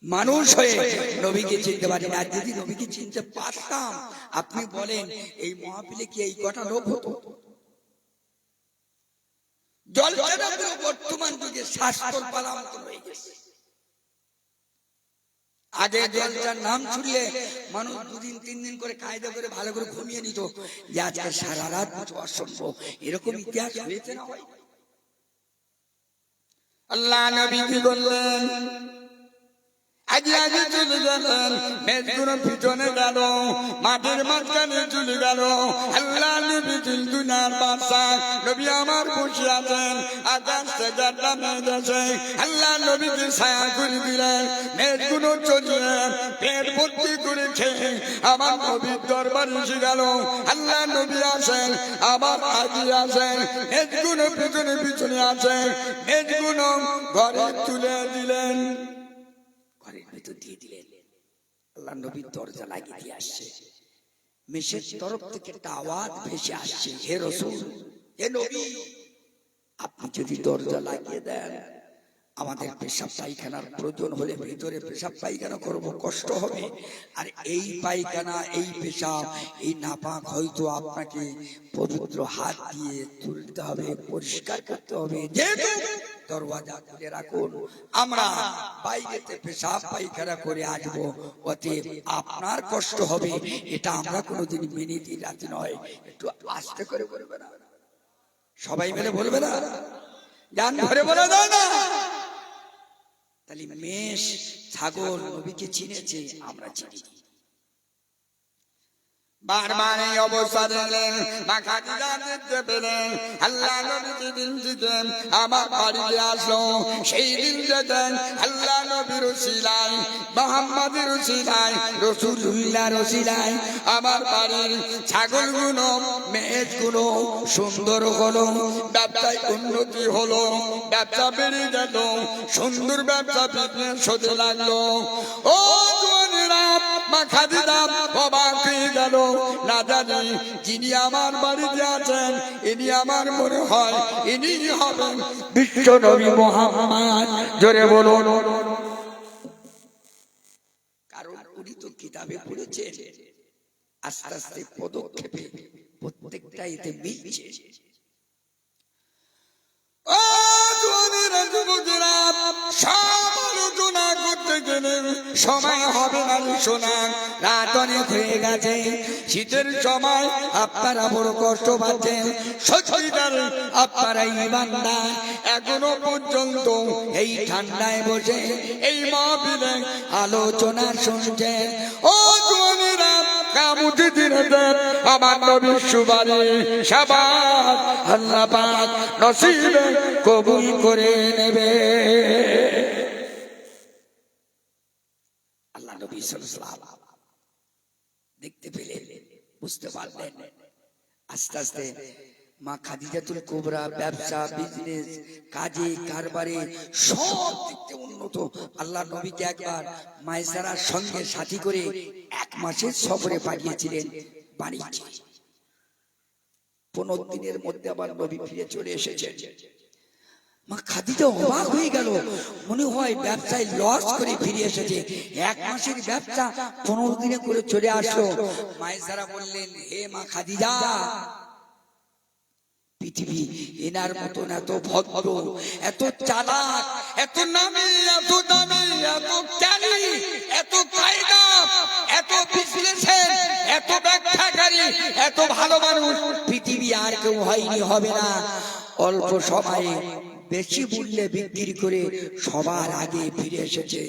মানুষ হয়ে নবীকে চিনতে পারি না। যদি নবীকে চিনতে পারতাম, আপনি বলেন এই মাহফিলে কি এই কটা লোক হতো? বর্তমান যুগে শাস্ত্র পালা মতো হয়ে গেছে। আগে জলসার নাম শুনলে মানুষ 2 দিন 3 দিন করে কায়দা করে ভালো করে ঘুমিয়ে নিত, যে আজকে সারা রাত অসম্ভব। এরকম ইতিহাস হয়েছে না? আল্লাহ নবী কি বললেন? আগে আগে চলে গেলেন, মেঘগুলো পিছনে গেল, মাঠের মাঝখানে চলে গেল। আল্লাহ নবী দুনিয়ার বাদশা, নবী আমার বসে আছেন, আকাশ থেকে মেঘ আছে। আল্লাহ নবীকে ছায়া করে দিলেন, মেঘগুলো চলে পেট ভর্তি করে খেয়ে আমার নবীর দরবার এসে গেল। আল্লাহ নবী আসেন, আবার আগে আসেন, মেঘগুলো পিছনে পিছনে আছে, মেঘগুলো ঘরে তুলে দিলেন, ঘরের ভিতর দিয়ে দিলেন। আল্লাহ নবীর দরজা লাগিয়ে দিয়ে আসছে, মেষের তরফ থেকে একটা আওয়াজ ভেসে আসছে, হে রাসূল, হে নবী, আপনি যদি দরজা লাগিয়ে দেন, আমাদের পেশাব পায়খানার প্রয়োজন হলে ভিতরে পেশাব পায়খানা করবো, কষ্ট হবে। আর এই পায়খানা, এই পেশাব, এই নাপাক হয়তো আপনাকে পবিত্র হাত দিয়ে তুলতে হবে, পরিষ্কার করতে হবে। যেহেতু দরওয়াজা খুলে রাখুন, আমরা বাইরেতে পেশাব পায়খানা করে আসবো, অতএব আপনার কষ্ট হবে, এটা আমরা কোনোদিন মেনে দিই রাজি নয়। একটু আস্তে করে বলবে না, সবাই মিলে বলবে না, জান ধরে বলা যায় না। তাহলে মেষ ছাগল নবীকে চিনেছে, আমরা চিনি। বারবার এই অবস্থা দেখলেন, মা খাদিজা দেখতে পেলেন, আল্লাহ নবী যেদিন থেকে আমার বাড়িতে আসলো, সেই দিন থেকে আল্লাহ নবীর উসিলায়, মুহাম্মাদের উসিলায়, রাসূলুল্লাহর উসিলায় আমার বাড়ির ছাগলগুলো, মেষগুলো সুন্দর হলো, ব্যবসায় উন্নতি হলো, ব্যবসা বেড়ে গেল, সুন্দর ব্যবসা বিজনেস হতে লাগলো। ও জওয়ানেরা, মা খাদিজা অবাক হয়ে গেল, না জানি যিনি আমার বাড়িতে আছেন ইনি আমার মনে হয় ইনি হবেন বিশ্ব নবী মুহাম্মদ। জোরে বলুন। কারণ উনি তো কিতাবে পড়েছেন, আস্তে আস্তে পদক্ষেপে প্রত্যেকটা এতে মিলছে। সমালোচনা করতে গেলে সময় হবে না শোনা, রাত অনেক হয়ে গেছে, শীতের সময় আপনারা বড় কষ্ট পাচ্ছেন, সত্যিকার আপনারা ইমানদার এখনো পর্যন্ত এই ঠান্ডায় বসে এই মাহফিলে আলোচনা শুনছেন। ও জওয়ানেরা, কামুতে দিনে আমার নবীর সুবাদে শাবাত আল্লাহ পাক নসিবে কবুল করে নেবে। আল্লাহ নবী সাল্লাল্লাহু আলাইহি ওয়াসাল্লাম দেখতে পেলেন, বুঝতে পারলেন। আস্তে আস্তে মা খাদিজাতুল কুবরা ব্যবসা, বিজনেস, কাজে কারবারে সব দিক থেকে উন্নত। আল্লাহ নবীকে একবার মায়েসারার সঙ্গে সাথী করে 1 মাসের সফরে পাঠিয়েছিলেন বাণিজ্যে। 15 দিনের মধ্যে আবার নবী ফিরে চলে এসেছেন। মা খাদিজা অবাক হয়ে গেল, মনে হয় ব্যবসায় লস করে ফিরে এসেছে। 1 মাসের ব্যবসা 15 দিনে করে চলে আসলো। মায়েসারা বললেন, হে মা খাদিজা, পৃথিবী এনার মতন এত ভদ্র, এত চালাক, এত নামী, এত দামি, এত জ্ঞানী, এত কায়দা, এত বিশ্লেষণ, এত ব্যাখ্যাকারী, এত ভালো মানুষ পৃথিবী আর কেউ হয়নি, হবে না। অল্প সময়ে বেশি মূল্যে বিক্রি করে সবার আগে ফিরে এসেছে।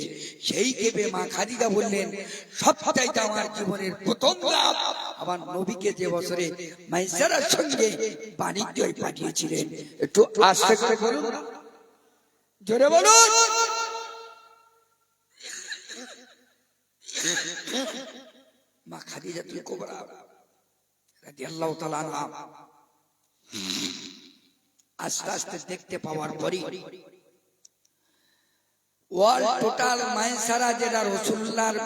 সেই কেবে মা খাদিজা বললেন, সবচাইতে আমার জীবনের প্রথম লাভ আমার নবীকে যে বছরে মাইসারার সঙ্গে বাণিজ্য পাঠিয়েছিলেন। একটু আস্তে করে বলুন, জোরে বলুন। মা খাদিজাতুল কুবরা রাদিয়াল্লাহু তাআলা আনহা আস্তে আস্তে দেখতে পাওয়ার পরই ওয়াল টোটাল মায়েসারা যেটা রাসূলুল্লাহর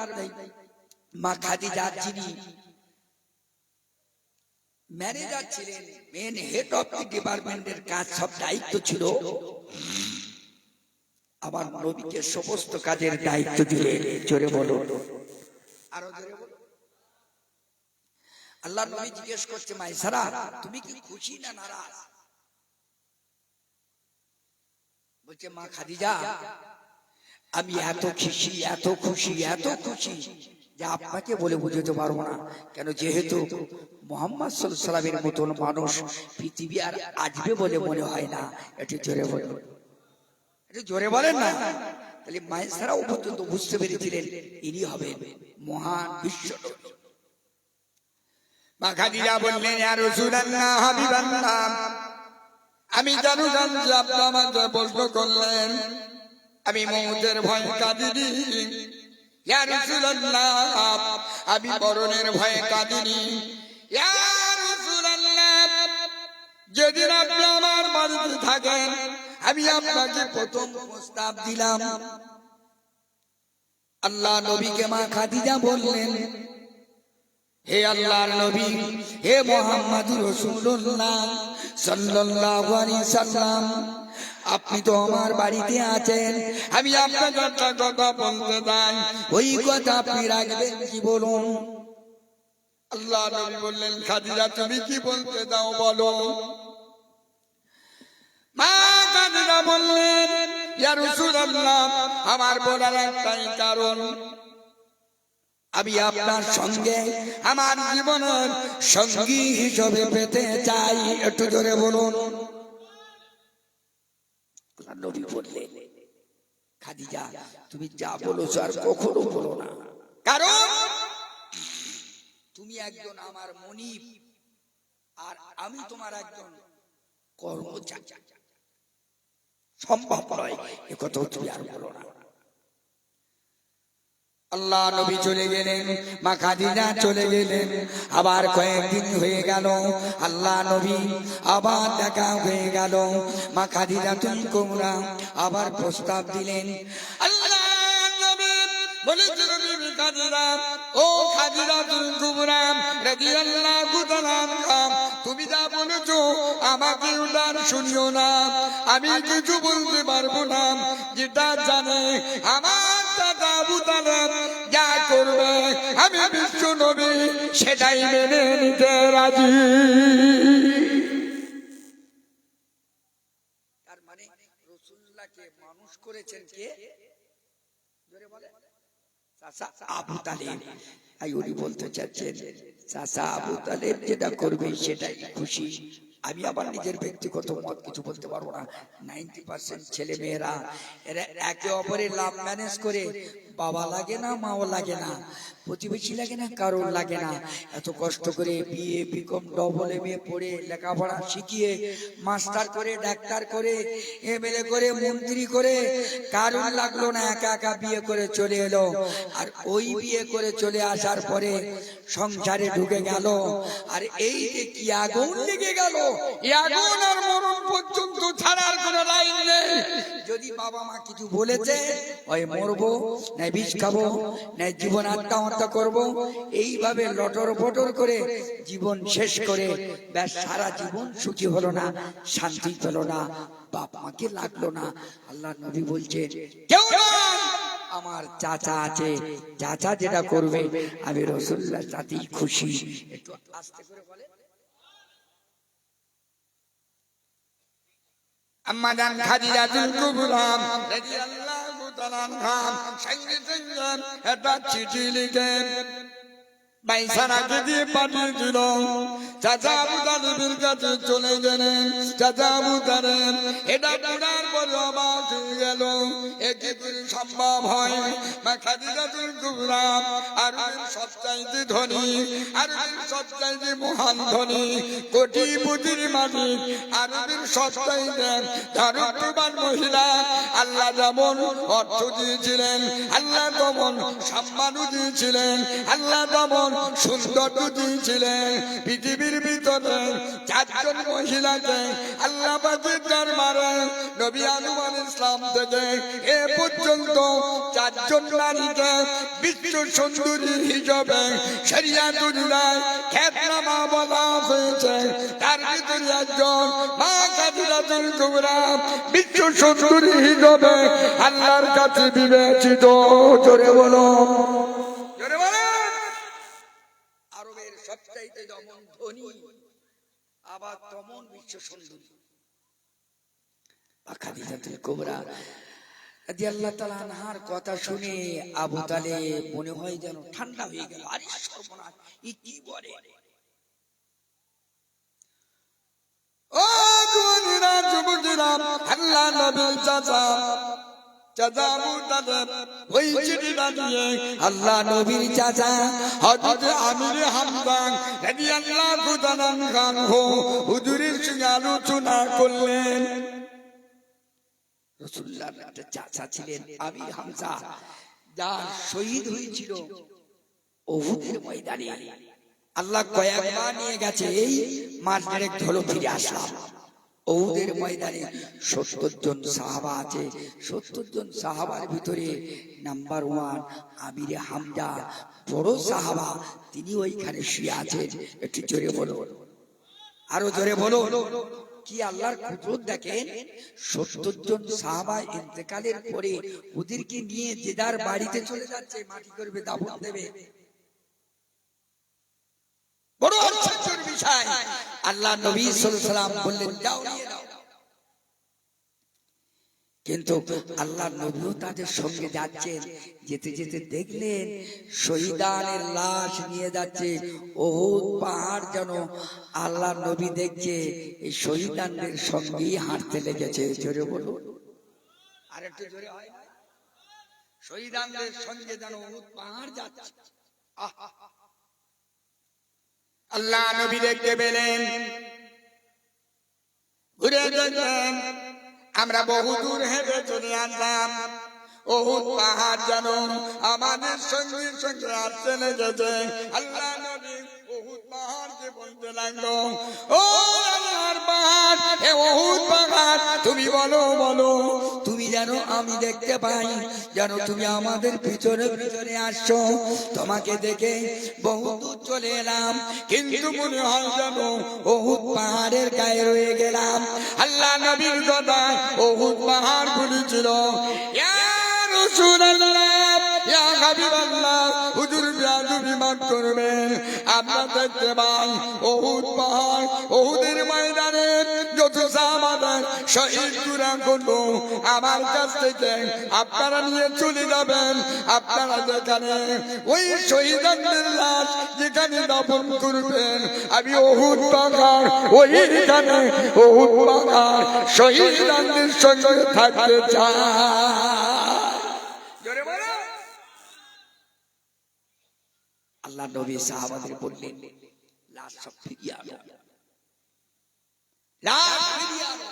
মা খাদিজা যিনি ম্যানেজার ছিলেন, মেন হেড অফ দি ডিপার্টমেন্টের কাজ সব দায়িত্ব ছিল, আবার নবীকে সমস্ত কাজের দায়িত্ব দিলেন। জোরে বলো, আরো জোরে বলো। আল্লাহ নবী জিজ্ঞেস করছে, মায়েসারা তুমি কি খুশি না নারাজ? বলছে, মা খাদিজা আমি এত খুশি, এত খুশি, এত খুশি যে আপনাকে বলে বুঝাতে পারবো না। কেন, যেহেতু মুহাম্মদ সাল্লাল্লাহু আলাইহি ওয়াসাল্লামের মতন মানুষ পৃথিবী আর আসবে বলে মনে হয় না। একটু জোরে বলেন, একটু জোরে বলেন না। তাহলে মায়েসারাও পর্যন্ত বুঝতে পেরেছিলেন ইনি হবেন মহান বিশ্ব নবী। মা খাদিজা বললেন, ইয়া রাসূলুল্লাহ, হাবিবাল্লাহ, আমি জানি যে আপনি আমাকে প্রশ্ন করলেন, আমি মৌতের ভয় কাঁদিনি। ইয়া রাসূলুল্লাহ, আমি মরণের ভয়ে কাঁদিনি। ইয়া রাসূলুল্লাহ, যেদিন আপনি আমার বাড়িতে থাকেন আমি আপনাকে প্রথম প্রস্তাব দিলাম। আল্লাহ নবীকে মা খাদিজা বললেন, হে আল্লাহর নবী, হে মুহাম্মদুর রাসূলুল্লাহ সাল্লাল্লাহু আলাইহি সাল্লাম, আপনি তো আমার বাড়িতে আছেন, আমি আপনাকে একটা কথা বলতে চাই, ওই কথা আপনি রাখবেন কি বলুন? আল্লাহ নবী বললেন, খাদিজা তুমি কি বলতে দাও বলো। মা খাদিজা বললেন, ইয়া রাসূলুল্লাহ, আমার বলার একটাই কারণ, আমি আপনার সঙ্গে আমার জীবনের সঙ্গী হিসেবে পেতে চাই। একটু জোরে বলুন। নবী বললেন, খাদিজা তুমি যা বলেছো আর কখনো বলো না, কারণ তুমি একজন আমার মনিব আর আমি তোমার একজন কর্মচারী, সম্ভব নয় এ কথা তুমি আর বলো না। আল্লাহ নবী চলে গেলেন, মা খাদিজা চলে গেলেন। আবার কয়েকদিন হয়ে গেল, আল্লাহ নবী আবার দেখা হয়ে গেল। মা খাদিজাতুল কুবরা আবার প্রস্তাব দিলেন। আল্লাহ নবী বলেছিল বিবি খাদিজা, ও খাদিজাতুল কুবরা রাদিয়াল্লাহু তাআলা আনহা, তুমি যা বলেছো আমাকে উল্টান শুনিও না, আমি কিছু বলতে পারবো না। যেটা জানে আমার দাদা আবু তালেব যা করবে আমি বিশ্ব নবী সেটাই মেনে নিতে রাজি। তার মানে রাসূলুল্লাহকে মানুষ করেছেন কে? জোরে বলে চাচা আবু তালেব। আই উনি বলতে চাচ্ছেন চাচা আবু তালেব যেটা করবে সেটাই খুশি। আমি আবার নিজের ব্যক্তিগত মত কিছু বলতে পারবো না। 90% ছেলে মেয়েরা এরা একে অপরের লাভ ম্যানেজ করে, বাবা লাগে না, মাও লাগে না, প্রতিবেশী লাগে না, কারোর লাগে না। এত কষ্ট করে বিএ বিকম ডবল এমএ পড়ে লেখাপড়া শিখিয়ে মাস্টার করে ডাক্তার করে এমএলএ করে মন্ত্রী করে কারোর লাগলো না, একা একা বিয়ে করে চলে এলো। আর ওই বিয়ে করে চলে আসার পরে সংসারে ঢুকে গেল, আর এই যে কি আগুন লেগে গেল, এই আগুন আর মরণ পর্যন্ত ছাড়ার কোনো লাইন নেই। যদি বাবা মা কিছু বলেছে ওই মরবো, নাই বিষ খাবো, নাই জীবন আত্মহত্যা করবো, এইভাবে লটর পটর করে জীবন শেষ করে ব্যাস সারা জীবন সুখী হলো না, শান্তি পেল না, বাপ মাকে লাগলো না। আল্লাহ নবী বলছে কেউ নয়, আমার চাচা আছে, চাচা যেটা করবে আমি রাসূলুল্লাহ তাতেই খুশি। একটু আস্তে করে বলে। আম্মা জান খাদিজাতুল কুবরা রাদিয়াল্লাহু তাআলা আনহা সঙ্গে সঙ্গে একটা চিঠি লিখে বাইসারাকে দিয়ে পাঠিয়ে দিল। চাচা আবু তালেবের কাছে চলে গেলেন। চাচা আবু তালেব এটা পড়ার পরে অবাক হয়ে গেল, এ কি করে সম্ভব হয়? মা খাদিজাতুল কুবরা আরবের সবচাইতে ধনী, আরবের সবচাইতে মহান ধনী, কোটিপতির মালিক, আরবের সবচাইতে ধনবান মহিলা। আল্লাহ যেমন অর্থ দিয়েছিলেন, আল্লাহ তেমন সম্মানও দিয়েছিলেন, আল্লাহ তেমন সুন্দর দিয়েছিলেন। পৃথিবীর ভিতরে চারজন মহিলাকে আল্লাহ পাকের দরবারে নবী আদম আলাইহিস সালাম থেকে এ পর্যন্ত চারজন নারীকে বিশ্ব সুন্দরী হিসেবে শরিয়াতুল খ্যাতনামা বলা হয়েছে। তার ভিতরে একজন মা খাদিজাতুল কুবরা বিশ্ব সুন্দরী হিসেবে আল্লাহর কাছে বিবেচিত। জোরে বলো, জোরে বলো। আরবের সবচাইতে যেমন ধনী আবার তেমন বিশ্ব সুন্দরী খাদিজাতুল কুবরা রাদিয়াল্লাহু তাআলা আনহার কথা শুনে আবু তালেব মনে হয় যেন ঠান্ডা হয়ে গেল। আরে সর্বনাশ, ই কি বলে? ও জওয়ানেরা, যুবকেরা, আল্লাহ নবীর চাচা চাচা আবু তালেব ওই চিঠিটা নিয়ে আল্লাহ নবীর চাচা হযরত আমির হামজা রাদিয়াল্লাহু তাআলা আনহু হুজুরের সঙ্গে আলোচনা করলেন। রাসূলুল্লাহর একটা চাচা ছিলেন আমির হামজা, যার শহীদ হয়েছিল উহুদের ময়দানে। আল্লাহ কয়েকবার নিয়ে গেছে, এই মাস দেড়েক হলো ফিরে আসলাম। উহুদের ময়দানে ৭০ জন সাহাবা আছে। ৭০ জন সাহাবার ভিতরে নাম্বার 1 আমির হামজা, বড় সাহাবা, তিনি ওইখানে শুয়ে আছেন। একটু জোরে বলো, আরো জোরে বলো। কি আল্লাহর কুদরত দেখেন। ৭০ জন সাহাবা ইন্তেকালের পরে ওদেরকে নিয়ে যে যার বাড়িতে চলে যাচ্ছে, মাটি করবে, দাফন দেবে। বড় আশ্চর্যের বিষয়। আল্লাহ নবী সাল্লাল্লাহু আলাইহি ওয়াসাল্লাম বললেন যাও নিয়ে নাও। কিন্তু আল্লাহ নবীও তাদের সঙ্গে যাচ্ছেন। যেতে যেতে দেখলেন শহীদানের লাশ নিয়ে যাচ্ছে। উহুদ পাহাড় যেন আল্লাহ নবী দেখছে এই শহীদানদের সঙ্গেই হাঁটতে লেগেছে। জোরে বলুন, আর একটু জোরে হয় না? শহীদানদের সঙ্গে যেন উহুদ পাহাড় যাচ্ছে। আল্লাহ নবী দেখতে পেলেন, ঘুরে দেখলেন আমরা বহু দূর হেঁটে চলে আসলাম। উহুদ পাহাড় যেন আমাদের সঙ্গে সঙ্গে আসতে লেগেছে। আল্লাহ নবী উহুদ পাহাড়কে বলতে লাগলো, ও আল্লাহর পাহাড়, হে উহুদ পাহাড়, তুমি বলো বলো, তুমি যেন আমি দেখতে পাই, যেন তুমি আমাদের পিছনে পিছনে আসছো। তোমাকে দেখে বহু দূর চলে এলাম, কিন্তু মনে হয় যেন উহুদ পাহাড়ের গায়ে রয়ে গেলাম। আল্লাহ নবীর কথা উহুদ পাহাড় বলেছিল, ইয়া রাসূলুল্লাহ, ইয়া হাবিবাল্লাহ, হুজুর বেয়াদবি মাফ করবেন। আমরা দেখতে পাই উহুদ পাহাড়, উহুদের ময়দানে যত সাহাবারা শহীদ কুরআন করব, আমার কাছ থেকে আপনারা নিয়ে চলে যাবেন। আপনারা যেখানে ওই শহীদদের লাশ যেখানে দাফন করবেন, আমি উহুদ পাহাড় ওইখানে উহুদ পাহাড় শহীদদের সঙ্গে থাকতে চাই। আল্লাহ নবী সাহাবাদের বললেন, লাশ সব ফিরিয়ে আনো, লাশ ফিরিয়ে আনো।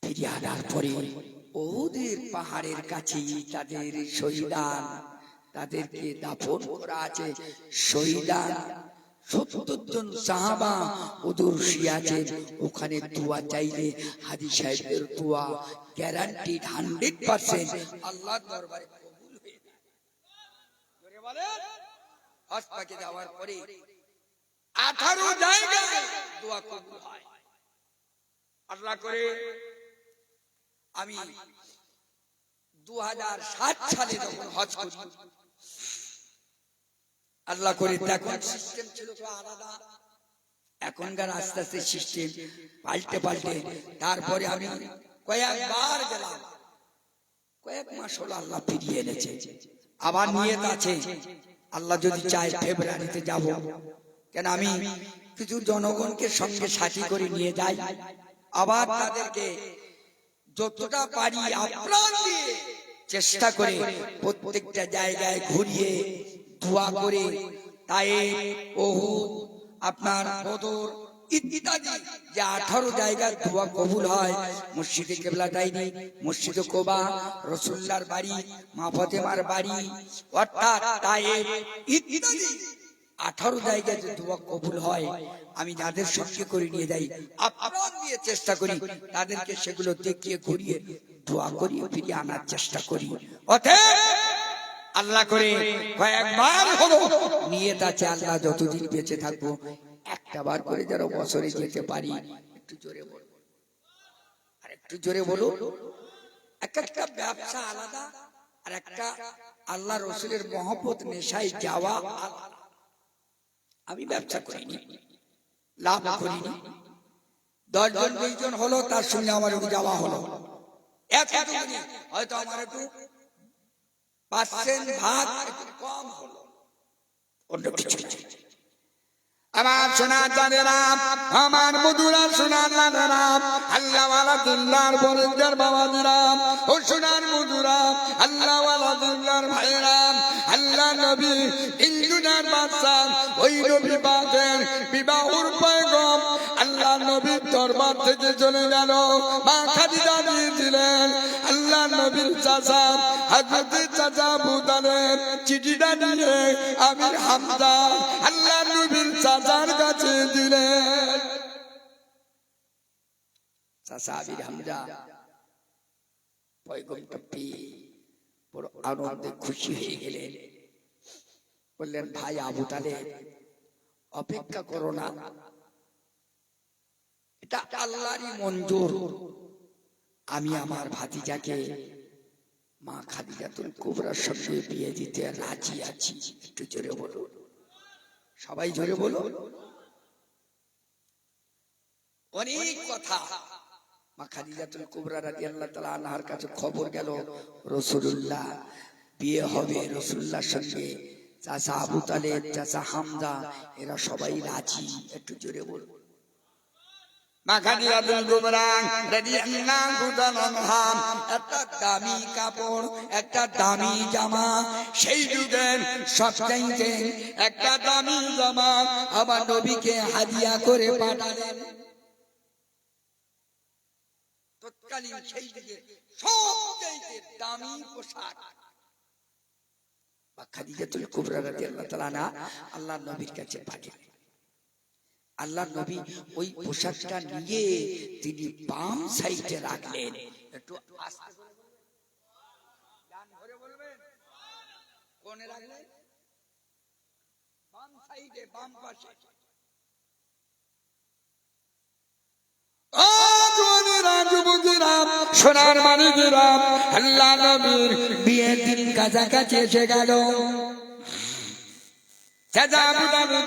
ফিরিয়ে আনার পরে উহুদের পাহাড়ের কাছে তাদের শহীদান, তাদেরকে দাফন করা আছে। শহীদান ৭০ জন সাহাবা ওদুর শুয়ে আছেন। ওখানে দোয়া চাইলে হাজী সাহেবদের দোয়া গ্যারান্টি 100% আল্লাহর দরবারে কবুল হয়ে যায়। জোরে বলেন। হজ পাকে যাওয়ার পরে 18 জায়গায় দোয়া কবুল হয়। আল্লাহ করে আমি 2007 সালে যখন হজ করি, আল্লাহ করে তখন সিস্টেম ছিল তো আলাদা, এখনকার আস্তে আস্তে সিস্টেম পাল্টে পাল্টে। তারপরে আমি কয়েকবার গেলাম, কয়েক মাস হলো আল্লাহ ফিরিয়ে এনেছে। আবার নিয়ত আছে, আল্লাহ যদি চায় ফেব্রুয়ারিতে যাব। কেন আমি কিছু জনগণকে সঙ্গে সাথী করে নিয়ে যাই, আবার তাদেরকে যতটা পারি আপ্রাণ দিয়ে চেষ্টা করে প্রত্যেকটা জায়গায় ঘুরিয়ে দোয়া করে, তায়েফ, উহুদ, আপনার বদর ইত্যাদি যে 18 জায়গায় দোয়া কবুল হয়। মসজিদে কিবলাতাইনি, মসজিদে কুবা, রাসূলুল্লাহর বাড়ি, মা ফাতেমার বাড়ি, অর্থাৎ তায়েফ ইত্যাদি 18 জায়গায় যে দোয়া কবুল হয়, আমি যাদের সঙ্গে করে নিয়ে যাই আপ্রাণ দিয়ে চেষ্টা করি তাদেরকে সেগুলো দেখিয়ে ঘুরিয়ে দোয়া করি, ফিরিয়ে আনার চেষ্টা করি। অতএব আল্লাহ করে কয়েকবার হলো নিয়ত আছে, আল্লাহ যতদিন বেঁচে থাকবো একটা বার করে যেন বছরে যেতে পারি। একটু জোরে বলো, আর একটু জোরে বলো। একটা ব্যবসা আলাদা, আর একটা আল্লাহ রসুলের মহব্বত নেশায় যাওয়া আলাদা। আমি ব্যবসা করিনি, লাভ করিনি, 10 জন 20 জন হলো তার সঙ্গে আমার যাওয়া হলো, হয়তো আমার একটু 5% ভাগ একটু কম হলো, অন্য কিছু না। আমার সোনা জানেরা, আমার মধুরা সোনার লালেরা, আল্লাহওয়ালা দিলদার বরেন্দ্র বাবাজিরা, ও সোনার মধুরা আল্লাহওয়ালা দিলদার ভাইরা, আল্লাহ নবী ইন্দুনার বাদশা ওই নবী পাকের বিবাহুর পয়গম আল্লাহ নবীর দরবার থেকে চলে গেল। মা খাদিজা দিয়েছিলেন আল্লাহ নবীর চাচা হযরতের চাচা আবু তালেব চিঠিটা নিয়ে আমির হামজা আল্লাহ নবীর চাচার কাছে দিলেন। চাচা আমির হামজা পয়গমটা পেয়ে বড় আনন্দে খুশি হয়ে গেলেন। বললেন, ভাই আবু তালেব, অপেক্ষা করো না, এটা আল্লাহরই মঞ্জুর। আমি আমার ভাতিজাকে মা খাদিজাতুল কুবরার সঙ্গে বিয়ে দিতে রাজি আছি। একটু জোরে বলো, সবাই জোরে বলো। অনেক কথা মা খাদিজাতুল কুবরা রাদিয়াল্লাহু তাআলা আনহার কাছে খবর গেল, রাসূলুল্লাহ বিয়ে হবে রাসূলুল্লাহর সঙ্গে। চাচা আবু তালেব, চাচা হামজা, এরা সবাই রাজি। একটু জোরে বলো। মা খাদিজাতুল কুবরা রাদিয়াল্লাহু তাআলা একটা দামি কাপড়, একটা দামি জামা, সেই যুগের সবচাইতে একটা দামি জামা আমার নবীকে হাদিয়া করে পাঠালেন। তৎকালীন সেই যুগের সবচাইতে দামি পোশাক মা খাদিজাতুল কুবরা রাদিয়াল্লাহু তাআলা আনহা আল্লাহর নবীর কাছে পাঠালেন। আল্লাহ নবী ওই পোশাকটা নিয়ে তিনি বাম সাইডে রাখলেন। একটু আস্তে করে গান ধরে বলবেন, কোনে রাখলেন? বাম সাইডে, বাম পাশে। সোনার মানিকেরা, আল্লাহ নবীর বিয়ের দিন কাছাকাছি এসে গেল।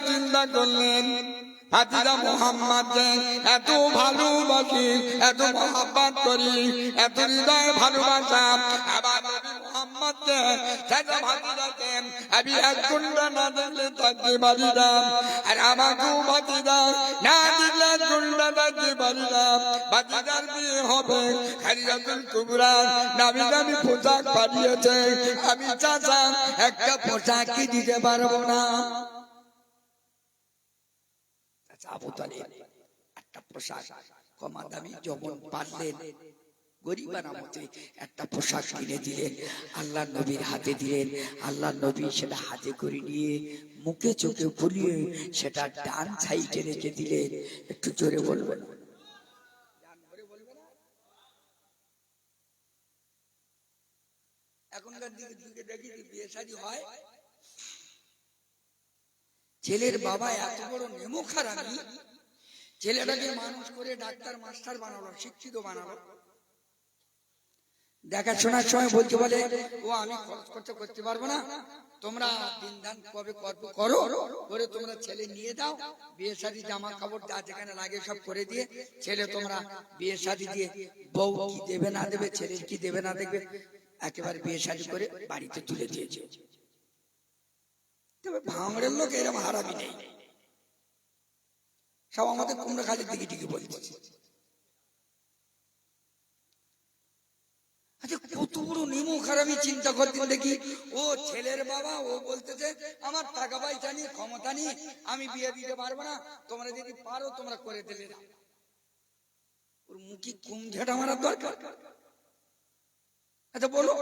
চিন্তা করলেন, ভাতিজা মুহাম্মদ এত ভালোবাসি, এত মহব্বত করি, এত হৃদয় ভালোবাসা, আবার মুহাম্মদকে চাচা ভাতিজাকে আমি এক ঘন্টা না দেখলে থাকতে পারি না, আর আমাকেও ভাতিজা না দেখলে এক ঘন্টা থাকতে পারি না। ভাতিজার বিয়ে হবে, খাদিজাতুল কুবরা নামি দামি পোশাক পাঠিয়েছে, আমি চাচা একটা পোশাক কি দিতে পারবো না? আবু তালেব একটা পোশাক কমা দামি যখন পারলেন গরিবানা মতে একটা পোশাক কিনে দিলেন, আল্লাহ নবীর হাতে দিলেন। আল্লাহ নবী সেটা হাতে করে নিয়ে মুখে চোখে পরিয়ে সেটা ডান সাইডে রেখে দিলেন। একটু জোরে বলবেন, এখনকার দিকে দেখি বিয়ে শাদী হয়, ছেলের বাবা এত বড় নেমুখারামি, ছেলেটাকে মানুষ করে ডাক্তার মাস্টার বানালো, শিক্ষিত বানালো। দেখাশোনার সময় বলতে বলে, ও আমি খরচ করতে পারবো না, তোমরা দিন দান কবে করো করে তোমরা ছেলে নিয়ে দাও, বিয়ে শাদী জামা কাপড় যা যেখানে লাগে সব করে দিয়ে ছেলে তোমরা বিয়ে শাদী দিয়ে, বউ কি দেবে না দেবে, ছেলের কি দেবে না দেবে, একেবারে বিয়ে শাদী করে বাড়িতে তুলে দিয়েছে। তবে ভাঙড়ের লোক এরকম হারামি নেই, সব আমাদের কুমড়া খালির দিকে দিকে বলছে। আচ্ছা, কত বড় নেমো খারাপি চিন্তা করতেন দেখি। ও ছেলের বাবা, ও বলতেছে আমার টাকা পয়সা নিয়ে ক্ষমতা নিয়ে আমি বিয়ে দিতে পারবো না, তোমরা যদি পারো তোমরা করে দিলে না। ওর মুখে কুম ঝাঁটা মারার দরকার। আচ্ছা বলো,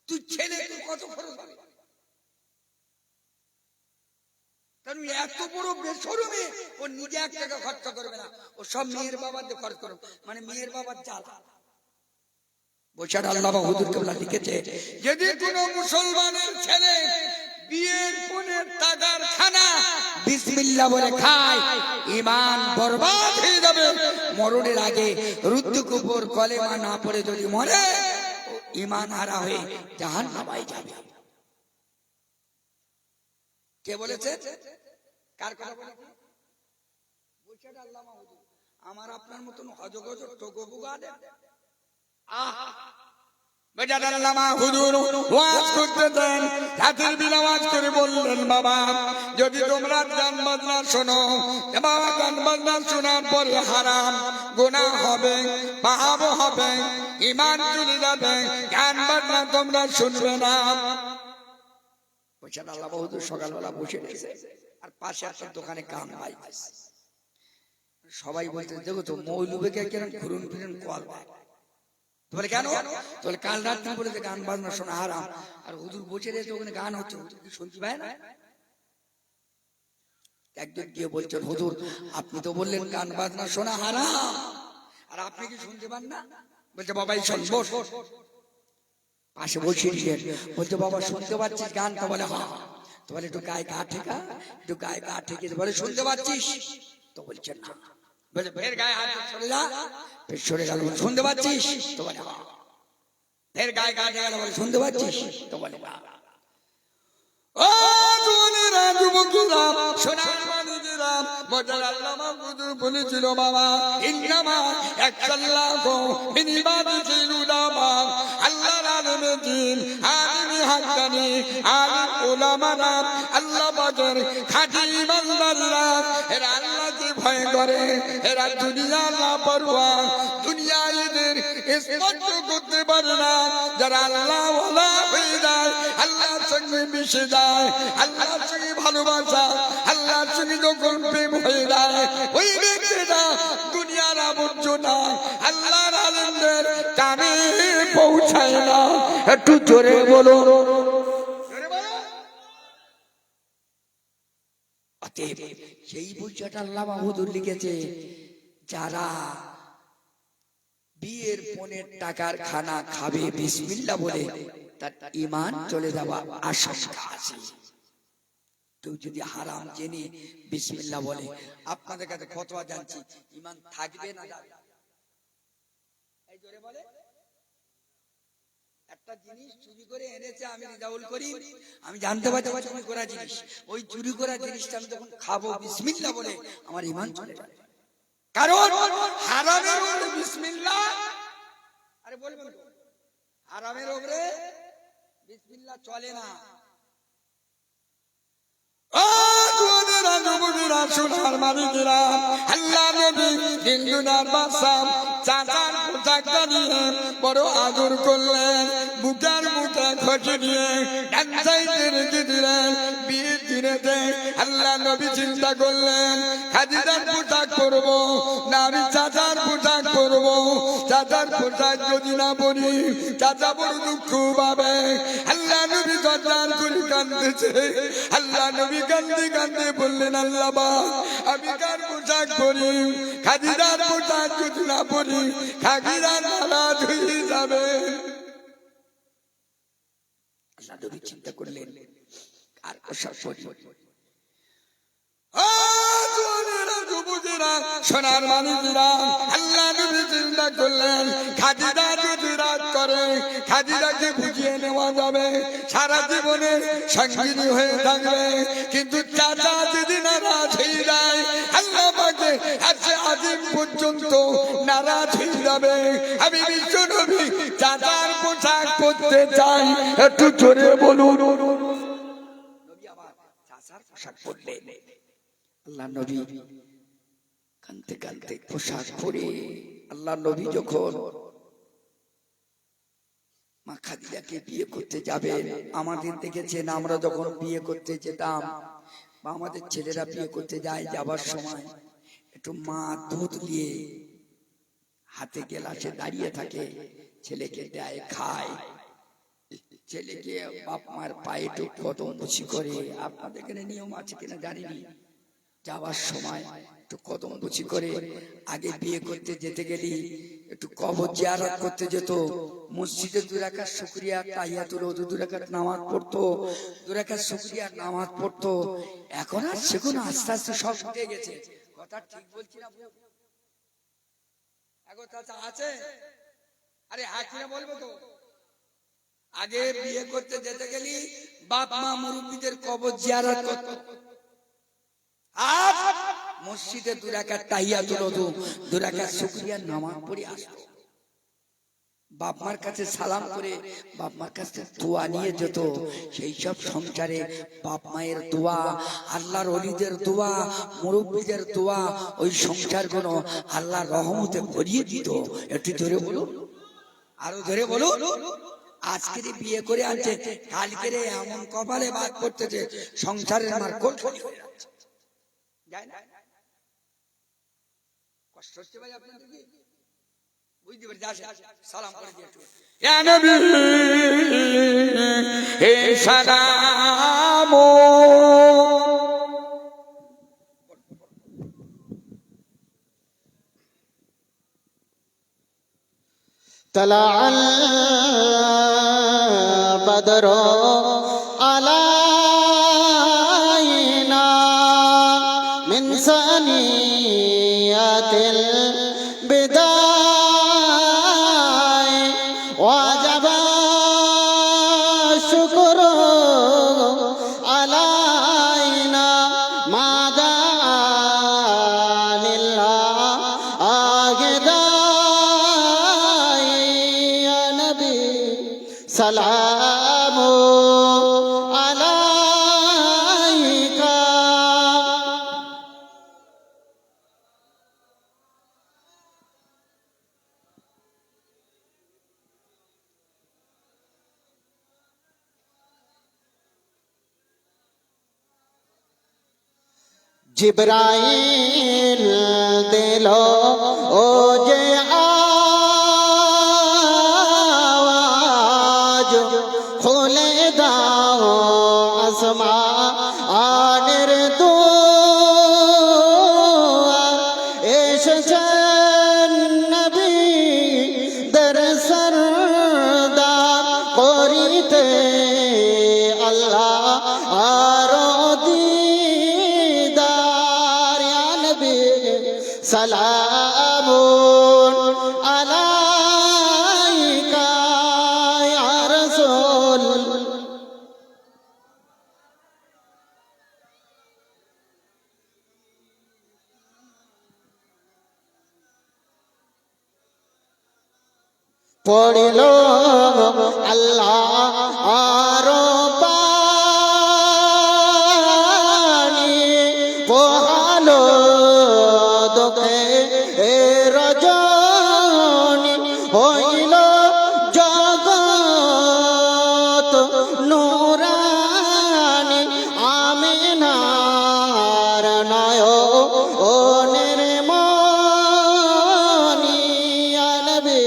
তুই ছেলে কত খরচ হবে? এত বড় বেশরমে ও নিজে 1 টাকা খরচ করবে না, ও সব মেয়ের বাবার দিয়ে খরচ করবে, মানে মেয়ের বাবার জ্বালা। বৈশাখ আল্লামা হুজুর কেবলা লিখেছে, যদি কোনো মুসলমানের ছেলে বিয়ের কোণের টাকার খানা বিসমিল্লাহ বলে খায়, ঈমান বরবাদ হয়ে যাবে। মরণের আগে রুদ্দুকুপুর কলেমা না পড়ে যদি মরে, ঈমান হারা হয়ে জাহান্নামে যাবে। কে বলেছে? কার কথা বলেছে? বৈশাখ আল্লামা হুজুর। আমার আপনার মতন হজগজ টোগোবুগা দেন। বাবা যদি তোমরা গান বাজনা শোনো, বাবা গান বাজনা শোনার পরে হারাম গুনাহ হবে, পাপ হবে, ঈমান চলে যাবে, গান বাজনা তোমরা শুনবে না। আল্লাহ হুজুর সকালবেলা বসে রয়েছে, আর পাশে একটা দোকানে গান বাজছে। সবাই বলতে, দেখো তো মৌলবীকে কেন ঘুরুন ফিরুন কল বলে, কেন? তাহলে কাল রাত্রি বলেছে গান বাজনা শোনা হারাম, আর হুজুর বসে রয়েছে ওখানে গান হচ্ছে, হুজুর কি শুনতে পায় না? একজন গিয়ে বলছেন, হুজুর আপনি তো বললেন গান বাজনা শোনা হারাম, আর আপনি কি শুনতে পান না? বলছে, বাবা এই শোন, বস। পাশে বসে দিলেন, বলছে, বাবা শুনতে পাচ্ছিস গান? তো বলে হ্যাঁ। তো বলে, একটু গায়ে গা ঠেকা, একটু গায়ে গা ঠেকে। বলে, শুনতে পাচ্ছিস? তো বলছে না। বলে, ফের গায়ে হাত সরে যা, ফের সরে গেল। শুনতে পাচ্ছিস? তো বলে হ্যাঁ। ফের গায়ে গা ঠেকে গেল, বলে শুনতে পাচ্ছিস? তো বলে না। ও জওয়ানেরা, যুবকেরা, সোনার মানিকেরা, মজার আল্লামা হুজুর বলেছিল, বাবা ইন্নামা ইয়াকশাল্লাহু মিন ইবাদিহিল উলামা, আল্লাহর আলেমে দ্বীন, আলিমে হাক্কানি, আলিম উলামারা, আল্লাহ পাকের খাঁটি ইমানদাররা, এরা আল্লাহকে ভয় করে, এরা দুনিয়া লাপরোয়া, দুনিয়া এদের স্পর্শ করতে পারে না। যারা আল্লাহ ওয়ালা হয়ে যায়, আল্লাহর সঙ্গে মিশে যায়, আল্লাহর সঙ্গে ভালোবাসা, আল্লাহর সঙ্গে যখন প্রেম হয়ে যায়, ওই ব্যক্তিটা দুনিয়ার আবর্জনা আল্লাহর আলেমদের কানে পৌঁছায় না। একটু জোরে বলো। অতএব সেই বইটা আল্লাহ মাহমুদুর লিখেছে, যারা বিয়ের পনের টাকার খানা খাবে বিসমিল্লাহ বলে, তার ঈমান চলে যাওয়া আশঙ্কা আছে। কেউ যদি হারাম জেনে বিসমিল্লাহ বলে, আপনাদের কাছে ফতোয়া জানছি, ঈমান থাকবে না যাবে? এই জোরে বলে। একটা জিনিস চুরি করে এনেছে, আমি রিজাউল করি, আমি জানতে পারছি চুরি করা জিনিস, ওই চুরি করা জিনিসটা আমি যখন খাবো বিসমিল্লাহ বলে, আমার ঈমান চলে যাবে। কারণ হারামের উপরে বিসমিল্লাহ, আরে বলবেন তো, হারামের উপরে বিসমিল্লাহ চলে না। সোনার মালিকেরা, আল্লাহ নবী দিন দুনিয়ার বাদশা চাচার পোশাকটা নিয়ে বড় আদর করলেন, বুকের মুখে খসে নিয়ে ডান সাইডে রেখে দিলেন। বিয়ের দিনেতে আল্লাহ নবী চিন্তা করলেন, খাদিজার পোশাক পরবো না আমি চাচার পোশাক পরবো? চাচার পোশাক যদি না পরি চাচা বড় দুঃখ পাবে। আল্লাহ নবী দরজার খুলে কাঁদতেছে। আল্লাহ নবী কান্দে কান্দে বললেন, আল্লাহ বা আমি কার পোশাক পরি? খাদিজার পোশাক যদি না পরি খাদিজা নারাজ হয়ে যাবে। আল্লাহ নবী চিন্তা করলেন, আর পোশাক পরি? সোনার মানিকেরা, আল্লাহ নবী চিন্তা করলেন, খাদিজা যদি রাগ করে খাদিজাকে বুঝিয়ে নেওয়া যাবে, সারা জীবনে সঙ্গিনী হয়ে থাকবে। কিন্তু চাচা যদি নারাজ হয়ে যায়, আল্লাহ পাকে আজকে আজিম পর্যন্ত নারাজ হয়ে যাবে। আমি বিশ্ব নবী চাচার পোশাক পরতে চাই, একটু জোরে বলুন। নবী আবার চাচার পোশাক পরলেন। আল্লাহ নবী কানতে কানতে পোশাক পরে, আল্লাহ নবী যখন মা খাদিজাকে বিয়ে করতে যাবেন, আমাদের দেখেছেন আমরা যখন বিয়ে করতে যেতাম বা আমাদের ছেলেরা বিয়ে করতে যায়, যাবার সময় একটু মা দুধ দিয়ে হাতে গেলাসে দাঁড়িয়ে থাকে, ছেলেকে দেয়, খায়। ছেলেকে বাপ মার পায়ে একটু কদম মুছি করে, আপনাদের এখানে নিয়ম আছে কিনা জানিনি, যাওয়ার সময় একটু কদম মুছি করে। আগে বিয়ে করতে যেতে গেলি একটু কবর জিয়ারত করতে যেত, মসজিদে 2 রাকাত শুকরিয়া তাহিয়াতুল ওযু 2 রাকাত নামাজ পড়তো, 2 রাকাত শুকরিয়ার নামাজ পড়তো। এখন আর সেগুলো আস্তে আস্তে সব উঠে গেছে। কথা ঠিক বলছি না? এখন চাচা আছে, আরে হাকিরা বলবো তো, আগে বিয়ে করতে যেতে গেলি বাপ মা মুরব্বিদের কবর জিয়ারত করতো, আর মসজিদে 2 রাকাত তাহিয়াতুল ওযু 2 রাকাত শুকরিয়ার নামাজ পড়ে আসতো। বাপ মার কাছে সালাম করে বাপ মার কাছে দোয়া নিয়ে যেত। সেই সব সংসারে বাপ মায়ের দোয়া, আল্লাহর ওলিদের দোয়া, মুরব্বিদের দোয়া, ওই সংসারগুলো আল্লাহর রহমতে ভরিয়ে দিত। একটু ধরে বলুন, আরো ধরে বলুন। আজকে বিয়ে করে আনছে, কালকে এমন কপালে বাদ পড়তেছে, সংসারের মার কোলখানি হয়ে যাচ্ছে। কষ্ট হচ্ছে ভাই আপনাদের কি? বুঝতে পারছি, সালাম করে দিয়ে ইয়া নবী হে সালাম। তালাআল বদরু আলাইনা মিন সানিয়াতিল বিদায় ওয়াজাবা শুকরু আলাইনা মাদা লিল্লাহ আগেদাই ইয়া নবী সালামু আলাইকা। জিবরাইল দিলো ও যে আওয়াজ, খুলে দাও আসমানের দরজা। হইতে আল্লাহ আরো দিদার ইয়া নবী সালামুন আলাইকা ইয়া রাসূল পড়িল আল্লাহ আরো পানি পোহালো দোকে রজনী হইল জগৎ নুরানি আমিনার নয়নের মনি ইয়া নবী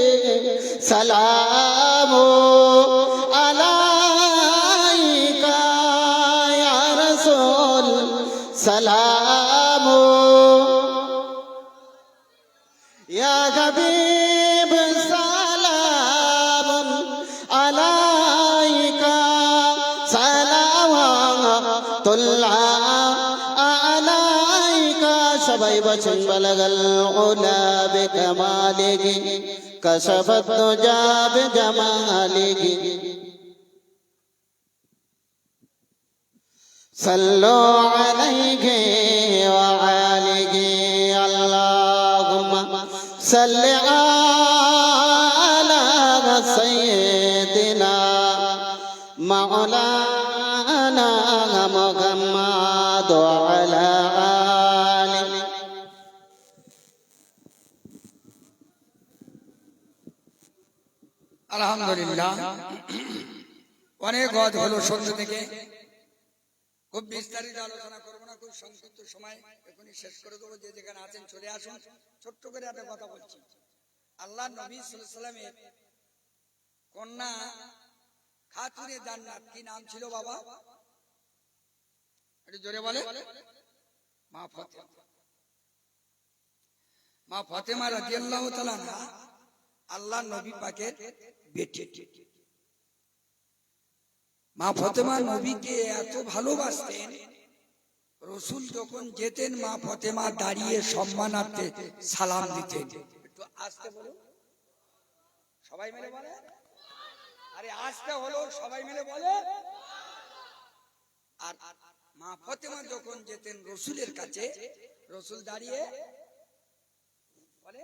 সালামু আলাইকা ইয়া রাসূল সালামু ইয়া হাবিব সালামুন আলাইকা সালাওয়াতুল্লাহ আলাইকা সবাই বচন বলগল উলা বিকামালিহি কশফত দুজা বিজামালিহি সাল্লু আলাইহি ওয়া আলিহি আল্লাহুম্মা সাল্লি আলা সাইয়্যিদিনা মাওলানা মুহাম্মাদ ওয়া আলা আলিহি আলহামদুলিল্লাহ। অনেক গদ হলো সন্ধ্যা থেকে, খুব বিস্তারিত আলোচনা করবো না, খুব সংক্ষিপ্ত সময় এখনই শেষ করে দেবো। যে যেখানে আছেন চলে আসুন। ছোট্ট করে একটা কথা বলছি। আল্লাহ নবী সাল্লাল্লাহু আলাইহি ওয়াসাল্লামের কন্যা খাতুনে জান্নাত কি নাম ছিল বাবা? একটু জোরে বলে। মা ফাতেমা। মা ফাতেমা রাদিয়াল্লাহু তাআলা আনহা আল্লাহ নবী পাকের বেটি। মা ফাতেমা নবীকে এত ভালোবাসতেন, রসুল যখন যেতেন মা ফাতেমা দাঁড়িয়ে সম্মানার্থে সালাম দিতেন। একটু আসতে বলো, সবাই মিলে বলে। আরে আসতে হলো, সবাই মিলে বলে। আর মা ফাতেমা যখন যেতেন রসুলের কাছে, রসুল দাঁড়িয়ে বলে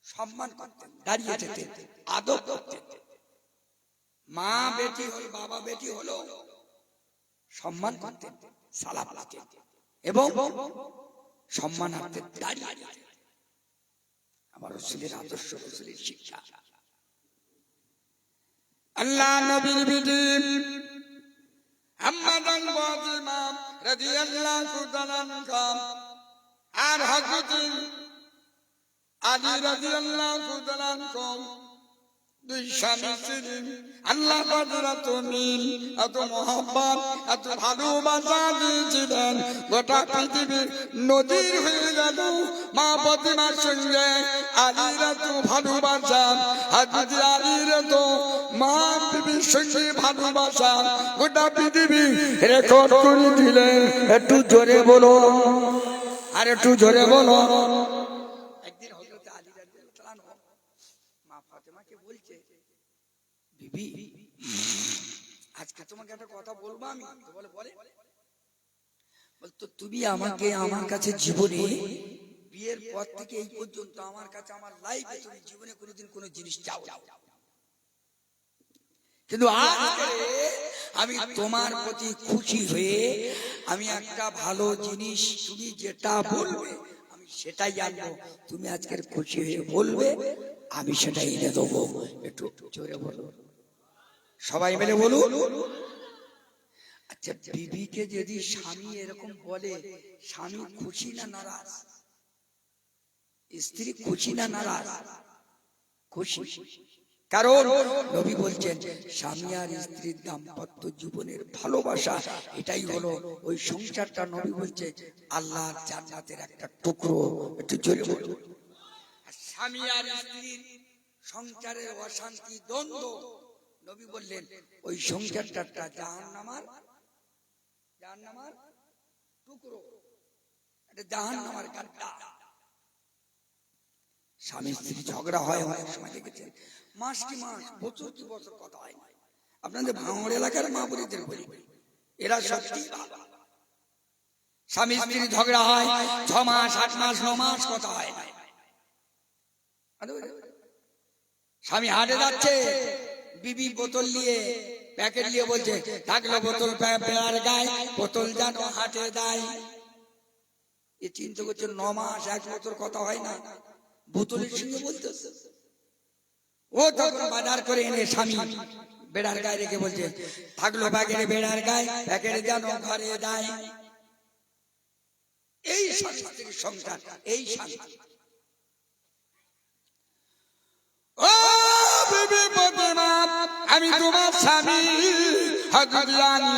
সম্মান করতেন, দাঁড়িয়ে যেতেন, আদব করতেন। মা বেটি হল, বাবা বেটি হলো, সম্মান করতেন, সালাম দিতেন এবং সম্মানার্থে দাঁড়িয়ে যেতেন। আমার রসুলের আদর্শ, রসুলের শিক্ষা। আল্লাহ নবীর বিধি আম্মাদান ফাতিমা রাদিয়াল্লাহু তাআলা আনহা আর হযরত আলী রাদিয়াল্লাহু তাআলা আনহু দুই স্বামী ছিলেন। আল্লাহ পাকের এত মিল, এত মহব্বত, এত ভালোবাসা দিয়েছিলেন, গোটা পৃথিবী নদীর হয়ে গেল মা ফাতেমার সঙ্গে আলীর এত ভালোবাসা। হযরত আলীর তো মা বিবির সঙ্গে ভালোবাসা গোটা পৃথিবী রেকর্ড করে দিলেন। একটু জোরে বলো, আর একটু জোরে বলো। একদিন হযরত আলী রাদিয়াল্লাহু তাআলা আনহু মা ফাতেমাকে বলছে, বিবি আজকে তোমাকে একটা কথা বলবো আমি। তো বলে বলতো, তুমি আমাকে আমার কাছে জীবনে বিয়ের পর থেকে এই পর্যন্ত আমার কাছে আমার লাইফে তুমি জীবনে কোনোদিন কোনো জিনিস চাও, কিন্তু আজকে আমি তোমার প্রতি খুশি হয়ে আমি একটা ভালো জিনিস তুমি যেটা বলবে আমি সেটাই আনবো। তুমি আজকের খুশি হয়ে বলবে, আমি সেটাই এনে দেবো। একটু জোরে বলো, সবাই মিলে বলুন। আচ্ছা, বিবিকে যদি স্বামী এরকম বলে, স্বামী খুশি না নারাজ? স্ত্রী খুশি না নারাজ? খুশি। কারণ নবী বলছেন স্বামী আর স্ত্রীর দাম্পত্য জীবনের ভালোবাসা এটাই হলো ওই সংসারটা। নবী বলছে আল্লাহর জান্নাতের একটা টুকরো। একটু জোরে বলুন। স্বামী আর স্ত্রীর সংসারের অশান্তি দ্বন্দ্ব, নবী বললেন ওই সংসারটা জাহান্নামার টুকরো, এটা জাহান্নামার গাড্ডা। স্বামী স্ত্রী ঝগড়া হয় অনেক সময়, দেখেছেন মাস কি মাস, বছর কি বছর কথা হয় না। আপনাদের ভাঙড় এলাকার মা বোনেদের বলি, এরা সত্যি স্বামী স্ত্রী ঝগড়া হয় 6 মাস 8 মাস 9 মাস কথা হয় না। স্বামী হাটে যাচ্ছে, বিবি বোতল নিয়ে প্যাকেট নিয়ে বলছে থাকলো বোতল বেড়ার গায়ে, বোতল যেন হাটে দেয়। এ চিন্তা করছে 9 মাস 1 বছর কথা হয় না, বোতলের সঙ্গে বলতে। ও তখন বাজার করে এনে স্বামী বেড়ার গায়ে রেখে বলছে থাকলো প্যাকেটে বেড়ার গায়ে, প্যাকেট যেন ঘরে দেয়। এই স্বামীর সংসার, এই শান্তি। ও বিবি ফাতেমা, আমি তোমার স্বামী হযরত আলী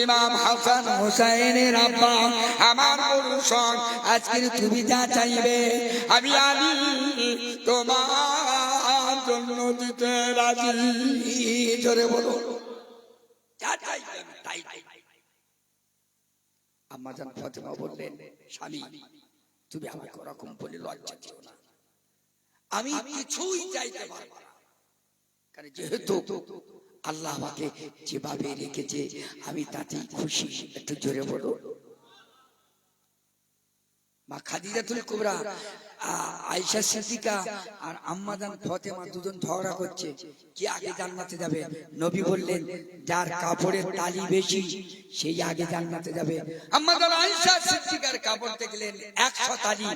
ইমাম হাসান হুসাইনের আব্বা, আমার পুরুষন, আজকে তুমি যা চাইবে আমি আলী তোমার জন্য দিতে রাজি। জোরে বলো, যা চাইবে তাই। আম্মা জান ফাতেমা বললেন স্বামী তুমি আমাকে ওরকম বলে লজ্জা দিও না, আমি কিছুই চাইতে পারবো না, কারণ যেহেতু আল্লাহ আমাকে যেভাবে রেখেছে আমি তাতেই খুশি। একটু জোরে বলো। মা খাদিজাতুল কুবরা, আয়েশা সিদ্দিকা আর আম্মা জান ফাতেমা দুজন ঝগড়া করছে কি আগে জান্নাতে যাবে। নবী বললেন যার কাপড়ের তালি বেশি সেই আগে জান্নাতে যাবে। আম্মা জান আয়েশা সিদ্দিকার কাপড় দেখলেন 100 তালি,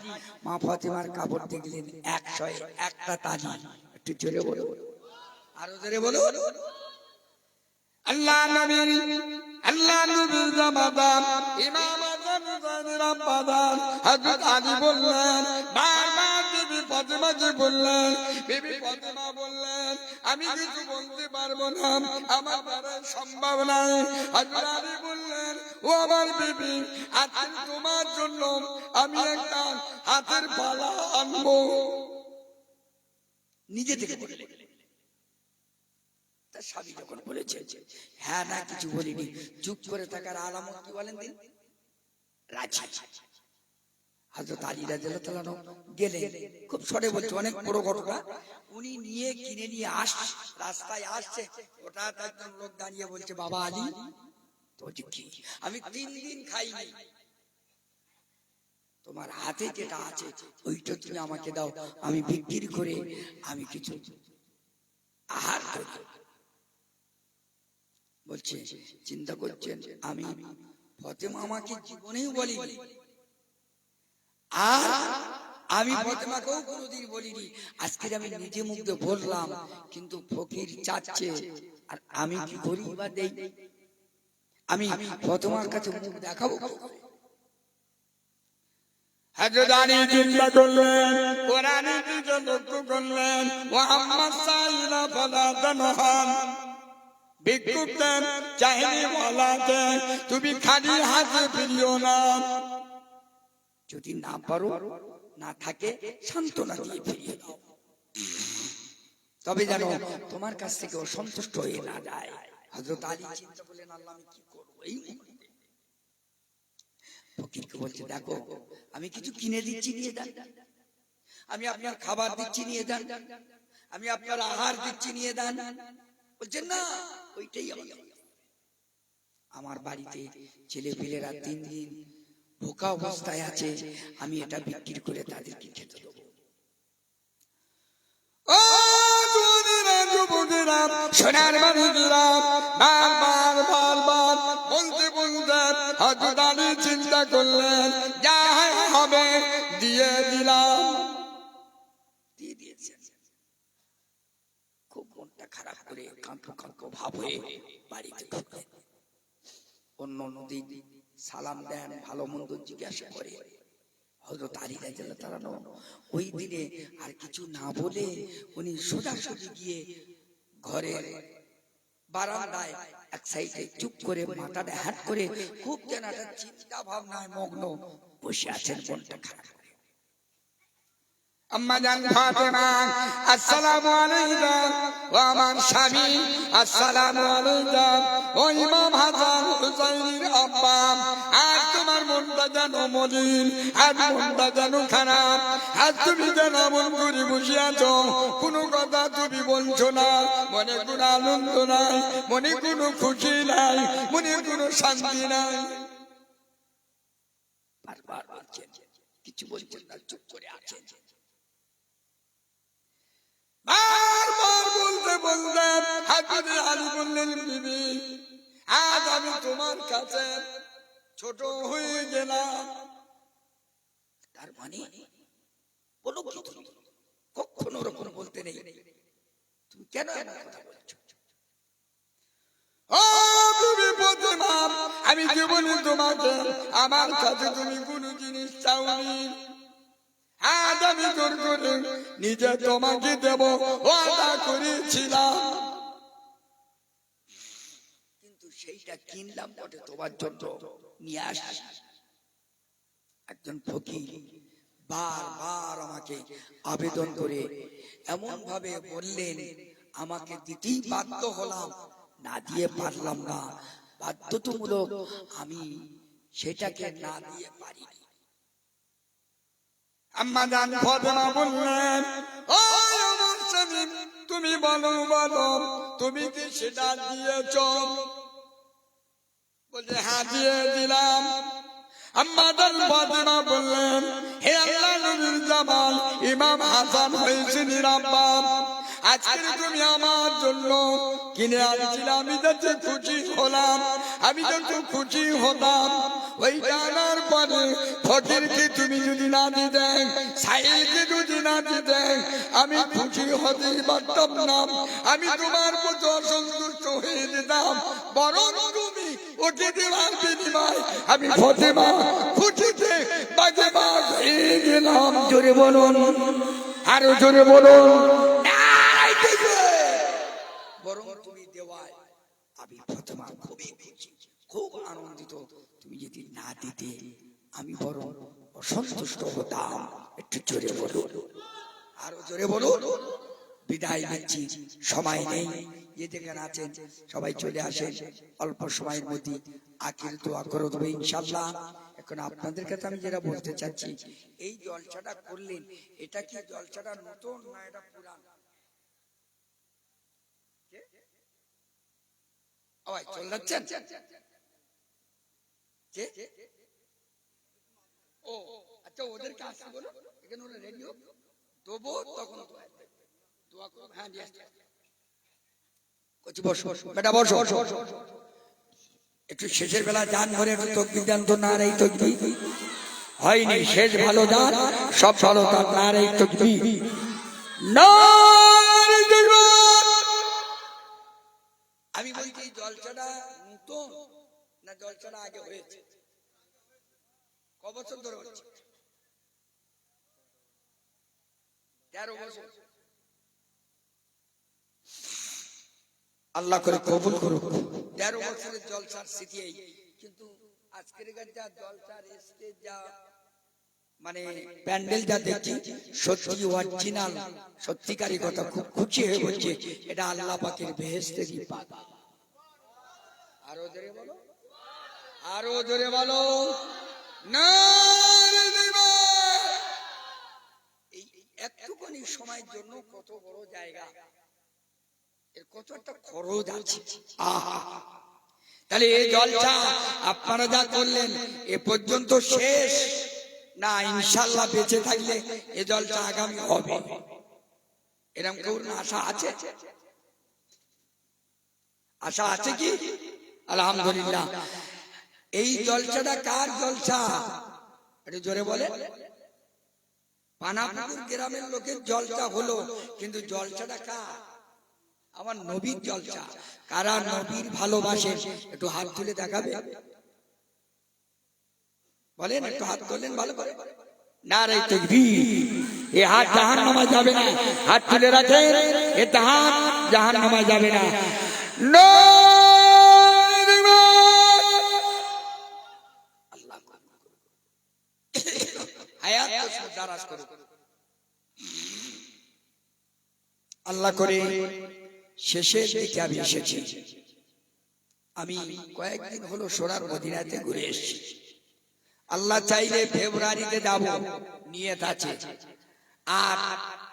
মা ফাতেমার কাপড় দেখলেন 101টা তালি। একটু জোরে বলো, আরো জোরে বলো। আল্লাহ নবীর জামাদার ইমাম আযম জানের আব্বাদার হযরত আলী বললেন, বারবার বিবি ফাতেমাকে বললেন, বিবি ফাতেমা বললেন আমি কিছু বলতে পারবো না, আমার দ্বারা সম্ভব নয়। হযরত আলী বললেন ও আমার বিবি, আজ তোমার জন্য আমি একটা হাতের বালা আনবো। নিজে থেকে বললেন। তার স্বামী যখন বলেছে হ্যাঁ না কিছু বলিনি, চুপ করে থাকার আলামত কি বলেন দিন? রাজি। হযরত আলী রাদিয়াল্লাহু তাআলা গেলেন, খুব সরে বলছে, অনেক বড় ঘটনা। উনি নিয়ে কিনে নিয়ে রাস্তায় আসছে, হঠাৎ একজন লোক দাঁড়িয়ে বলছে বাবা আলী, তো কি আমি 3 দিন খাইনি, তোমার হাতে যেটা আছে ওইটা তুমি আমাকে দাও, আমি বিক্রি করে আমি কিছু আহার করি। বলছে চিন্তা করছেন আমি ফাতেমা আমাকে জীবনেও বলিনি, আর আমি ফাতেমাকেও কোনোদিন বলিনি, আজকে আমি নিজে মুখ দিয়ে বললাম, কিন্তু ফকির চাচ্ছে আর আমি কি করি বা দেই? আমি ফাতেমার কাছে মুখ দেখাবো? হযরত আলী চিন্তা করলেন, কোরআনে কি লক্ষ্য করলেন, ওয়া আম্মা সাইলা ফালা তানহার, ভিক্ষুকদের চাইনি বলাতে তুমি খালি হাতে ফিরিও না, যদি না পারো না থাকে সান্ত্বনা দিয়ে ফিরিয়ে দাও, তবে যেন তোমার কাছ থেকে অসন্তুষ্ট হয়ে না যায়। হযরত আলী চিন্তা করলেন আল্লাহ আমি কি করবো এই মুহূর্তে। ফকিরকে বলছে দেখো আমি কিছু কিনে দিচ্ছি নিয়ে যান, আমি আপনার খাবার দিচ্ছি নিয়ে যান, আমি আপনার আহার দিচ্ছি নিয়ে যান। বলছেন না ওইটাই আমার বাড়িতে ছেলে পিলেরা 3 দিন ভোকা অবস্থায় আছে, আমি এটা বিক্রি করে তাদেরকে খেতে দেবো। ও যুবকেরা, সোনার মানুষেরা, বারবার বলতে বলতে হযরত আলী চিন্তা করলেন যা হবে দিয়ে দিলাম, দিয়ে দিয়েছেন। খুব মনটা খারাপ করে কাঁদো ভাব হয়ে বাড়িতে ঢুকলেন। অন্য নদী সালাম দেন, ভালো মন্দ জিজ্ঞাসা করে। হযরত আলী রাদিয়াল্লাহু তাআলা ওই দিনে আর কিছু না বলে উনি সোজাসুজি গিয়ে ঘরের বারান্দায় এক সাইডে চুপ করে মাথাটা হাত করে খুব যেন একটা চিন্তা ভাবনায় মগ্ন বসে আছেন, মনটা খারাপ করে। আম্মা জান ফাতেমা আসসালামু আলাইকা, ও আমার স্বামী আসসালামু আলাইকা, ও ইমাম হাসান হুসাইনের আব্বা, আজ তোমার মনটা যেন মলিন, আজ মনটা যেন খারাপ, আজ তুমি যেন মন করে বসে আছো, কোনো কথা তুমি বলছো না, মনে কোনো আনন্দ নাই, মনে কোনো খুশি নাই, মনে কোনো শান্তি নাই। বারবার বলছেন, কিছু বলছেন না, চুপ করে আছেন। বারবার বলতে বলতে হাজরে আলী বললেন, বিবি আজ আমি তোমার কাছে ছোট হয়ে গেলাম। তার মানে বলো কি, তুমি কখনো ওরকম বলতে নেই, তুমি কেন এমন কথা বলছো? ও বিবি ফাতেমা, আমি জীবনে তোমাকে আমার কাছে তুমি কোনো জিনিস চাওনি, আজ আমি জোর করে নিজে তোমাকে দেব ওয়াদা করেছিলাম, কিন্তু সেইটা কিনলাম বটে তোমার জন্য নিয়ে আসি। একজন ফকির বারবার আমাকে আবেদন করে এমন ভাবে বললেন, আমাকে দিতেই বাধ্য হলাম, না দিয়ে পারলাম না, বাধ্যতামূলক আমি সেটাকে না দিয়ে পারিনি। আম্মা জান ফাতেমা বললেন, ও আমার স্বামী, তুমি বলো বলো, তুমি কি সেটা দিয়েছো? বলে হ্যাঁ দিয়ে দিলাম। আম্মা জান ফাতেমা বললেন, হে আল্লাহর নবীর জামাল ইমাম হাসান হুসাইনের আব্বা, আজকে তুমি আমার জন্য কিনে আনছিলে, আমি যাতে খুশি হলাম, আমি যত খুশি হতাম, ওইটা আনার পরে ফকিরকে তুমি যদি না দিতে, সাইলকে যদি না দিতে, আমি খুশি হতেই পারতাম না, আমি তোমার প্রতি অসন্তুষ্ট হয়ে যেতাম, বরং তুমি ওকে দেওয়ার বিনিময় আমি ফাতেমা খুশিতে বাজেবা হয়ে গেলাম। জোরে বলুন, আরো জোরে বলুন। বরং তুমি দেওয়ায় আমি ফাতেমা খুবই খুশি, খুব আনন্দিত, তুমি যদি না দিতে আমি বরং অসন্তুষ্ট হতাম। একটু জোরে বলুন, আরো জোরে বলুন। বিদায় নিচ্ছি, সময় নেই, যে যেখানে আছেন সবাই চলে আসেন, অল্প সময়ের মধ্যে আখির দোয়া করে দেবো ইনশাআল্লাহ। এখন আপনাদের কাছে আমি যেটা বলতে চাচ্ছি, এই জলসাটা করলেন, এটা কি জলসাটা নতুন না এটা পুরান? চলে যাচ্ছেন? ও আচ্ছা, ওদেরকে আসতে বলো, এখানে ওরা রেডি হোক, দেবো তখন দোয়া করবো। হ্যাঁ দিয়ে আসতে বসো বেটা, বসো। একটু শেষের বেলা যান ধরে একটু তকবির দেন তো, না রে তকবির হয়নি, শেষ ভালো যান, সব ভালো তার, না রে তকবির না। আমি বলছি জলসাটা নতুন না জলসাটা আগে হয়েছে? ক বছর ধরে হচ্ছে? 13 বছর। আল্লাহ করে কবুল করুক। 13 বছরের জলসার স্মৃতি এই। কিন্তু আজকের যা জলসার স্টেজ, যা মানে প্যান্ডেল যা দেখছি, সত্যি অরিজিনাল, সত্যিকারী কথা, খুব খুশি হয়ে বলছে, এটা আল্লাহ পাকের বেহেশতেরই পাক। আরো জোরে বলো, আরো জোরে বলো না। এই একটুখানি সময়ের জন্য কত বড় জায়গা, এর কত একটা খরচ আছে। আহা, তাহলে এই জলসা আপনারা যা করলেন এ পর্যন্ত শেষ না, ইনশাআল্লাহ বেঁচে থাকলে এ জলসা আগামী হবে, এরকম কেউ আশা আছে? আশা আছে কি? আলহামদুলিল্লাহ। এই জলসাটা কার জলসা? একটু জোরে বলে। পানাপুর গ্রামের লোকের জলসা হলো, কিন্তু জলসাটা কার? আমার নবীর জলসা। কারা নবীর ভালোবাসেন একটু হাত তুলে দেখাবে, বলেন, একটু হাত তুললেন ভালো করে। নারে তাকবীর। এ হাত জাহান্নামে যাবে না, হাত তুলে রাখেন, এ হাত জাহান্নামে যাবে না। আল্লাহ হায়াত দারাজ করুন। আল্লাহ করে শেষের দিকে আমি এসেছি। আমি কয়েকদিন হলো সোনার মদিনাতে ঘুরে এসেছি। আল্লাহ চাইলে ফেব্রুয়ারিতে যাব, নিয়ত আছে। আর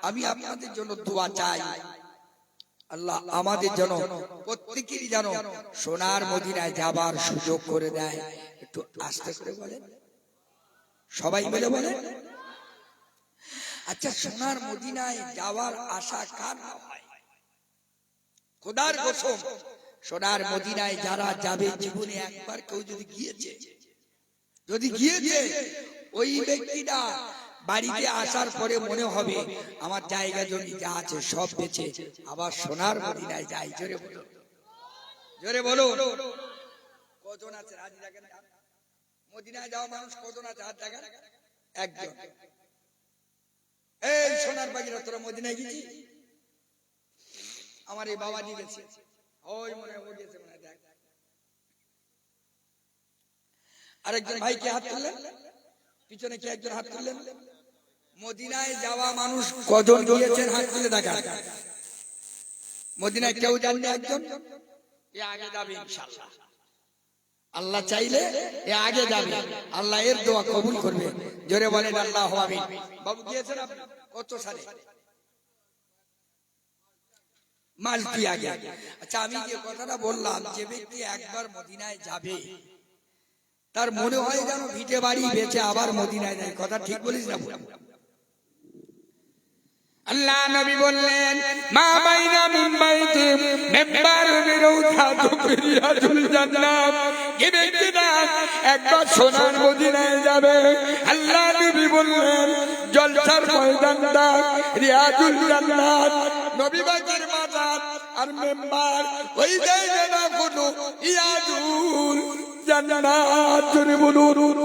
আমি আপনাদের জন্য দোয়া চাই, আল্লাহ আমাদের জন্য প্রত্যেকেরই যেন সোনার মদিনায় যাবার সুযোগ করে দেয়। একটু আস্তে করে বলেন, সবাই মিলে বলেন। আচ্ছা, সোনার মদিনায় যাওয়ার আশা কার না হয়? খোদার কসম, সোনার মদিনায় যারা যাবে, জীবনে একবার কেউ যদি গিয়েছে ওই ব্যক্তিটা বাড়িতে আসার পরে মনে হবে আমার জায়গা জমি যা আছে সব বেচে আবার সোনার মদিনায় যাই। জোরে বলো, জোরে বলো। কজন আছে রাজি? দেখেন মদিনায় যাওয়া মানুষ কজন আছে? হাত দেখেন। একজন। এই সোনার বাগিরা, তোরা মদিনায় গেছি? আমার এই বাবাজি গেছে, ওই মনে হয় গেছে, মনে হয়। দেখ আরেকজন ভাইকে হাত তুললেন, পিছনে কে একজন হাত তুললেন। মদিনায় যাওয়া মানুষ কজন গিয়েছেন? হাত তুলে দেখা। মদিনায় কেউ যাননি? একজন। এ আগে যাবে ইনশাআল্লাহ, আল্লাহ চাইলে এ আগে যাবে, আল্লাহ এর দোয়া কবুল করবে। জোরে বলেন আল্লাহু আমিন। বাবু গিয়েছেন আপনি কত সালে? মালকি আগে। আচ্ছা, আমি যে কথাটা বললাম, যে ব্যক্তি একবার মদিনায় যাবে তার মনে হয় যেন ভিটে বাড়ি বেচে আবার মদিনায় যায়। কথা ঠিক বলিস না? আল্লাহ নবী বললেন, মা বাইনা মিন বাইতি মিম্বার বিরৌধাতু ফিরিয়াতুল জান্নাত। যে ব্যক্তিটা একবার সোনার মদিনায় যাবে, আল্লাহ নবী বললেন জলসার ময়দানটা রিয়াজুল জান্নাত। নবী পাকের মাজার আর মেম্বার ওই জায়গাটা হলো রিয়াজুল জান্নাত। জোরে বলুন।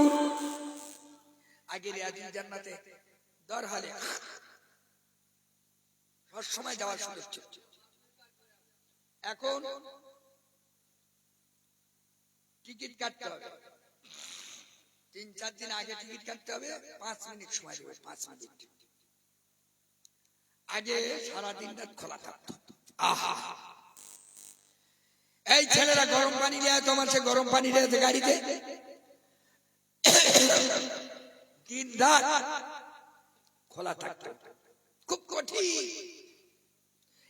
আগে রিয়াজুল জান্নাতে দরহালে সব সময় যাওয়ার সুযোগ ছিল। এখন টিকিট কাটতে হবে, 3-4 দিন আগে টিকিট কাটতে হবে। 5 মিনিট সময় দেবে, 5 মিনিট আগে সারাদিনটা খোলা থাকতো। আহা, এই ছেলেরা গরম পানি নিয়ে তোমার সে গরম পানি নিয়ে গাড়িতে দিন রাত খোলা থাকতো, খুব কঠিন।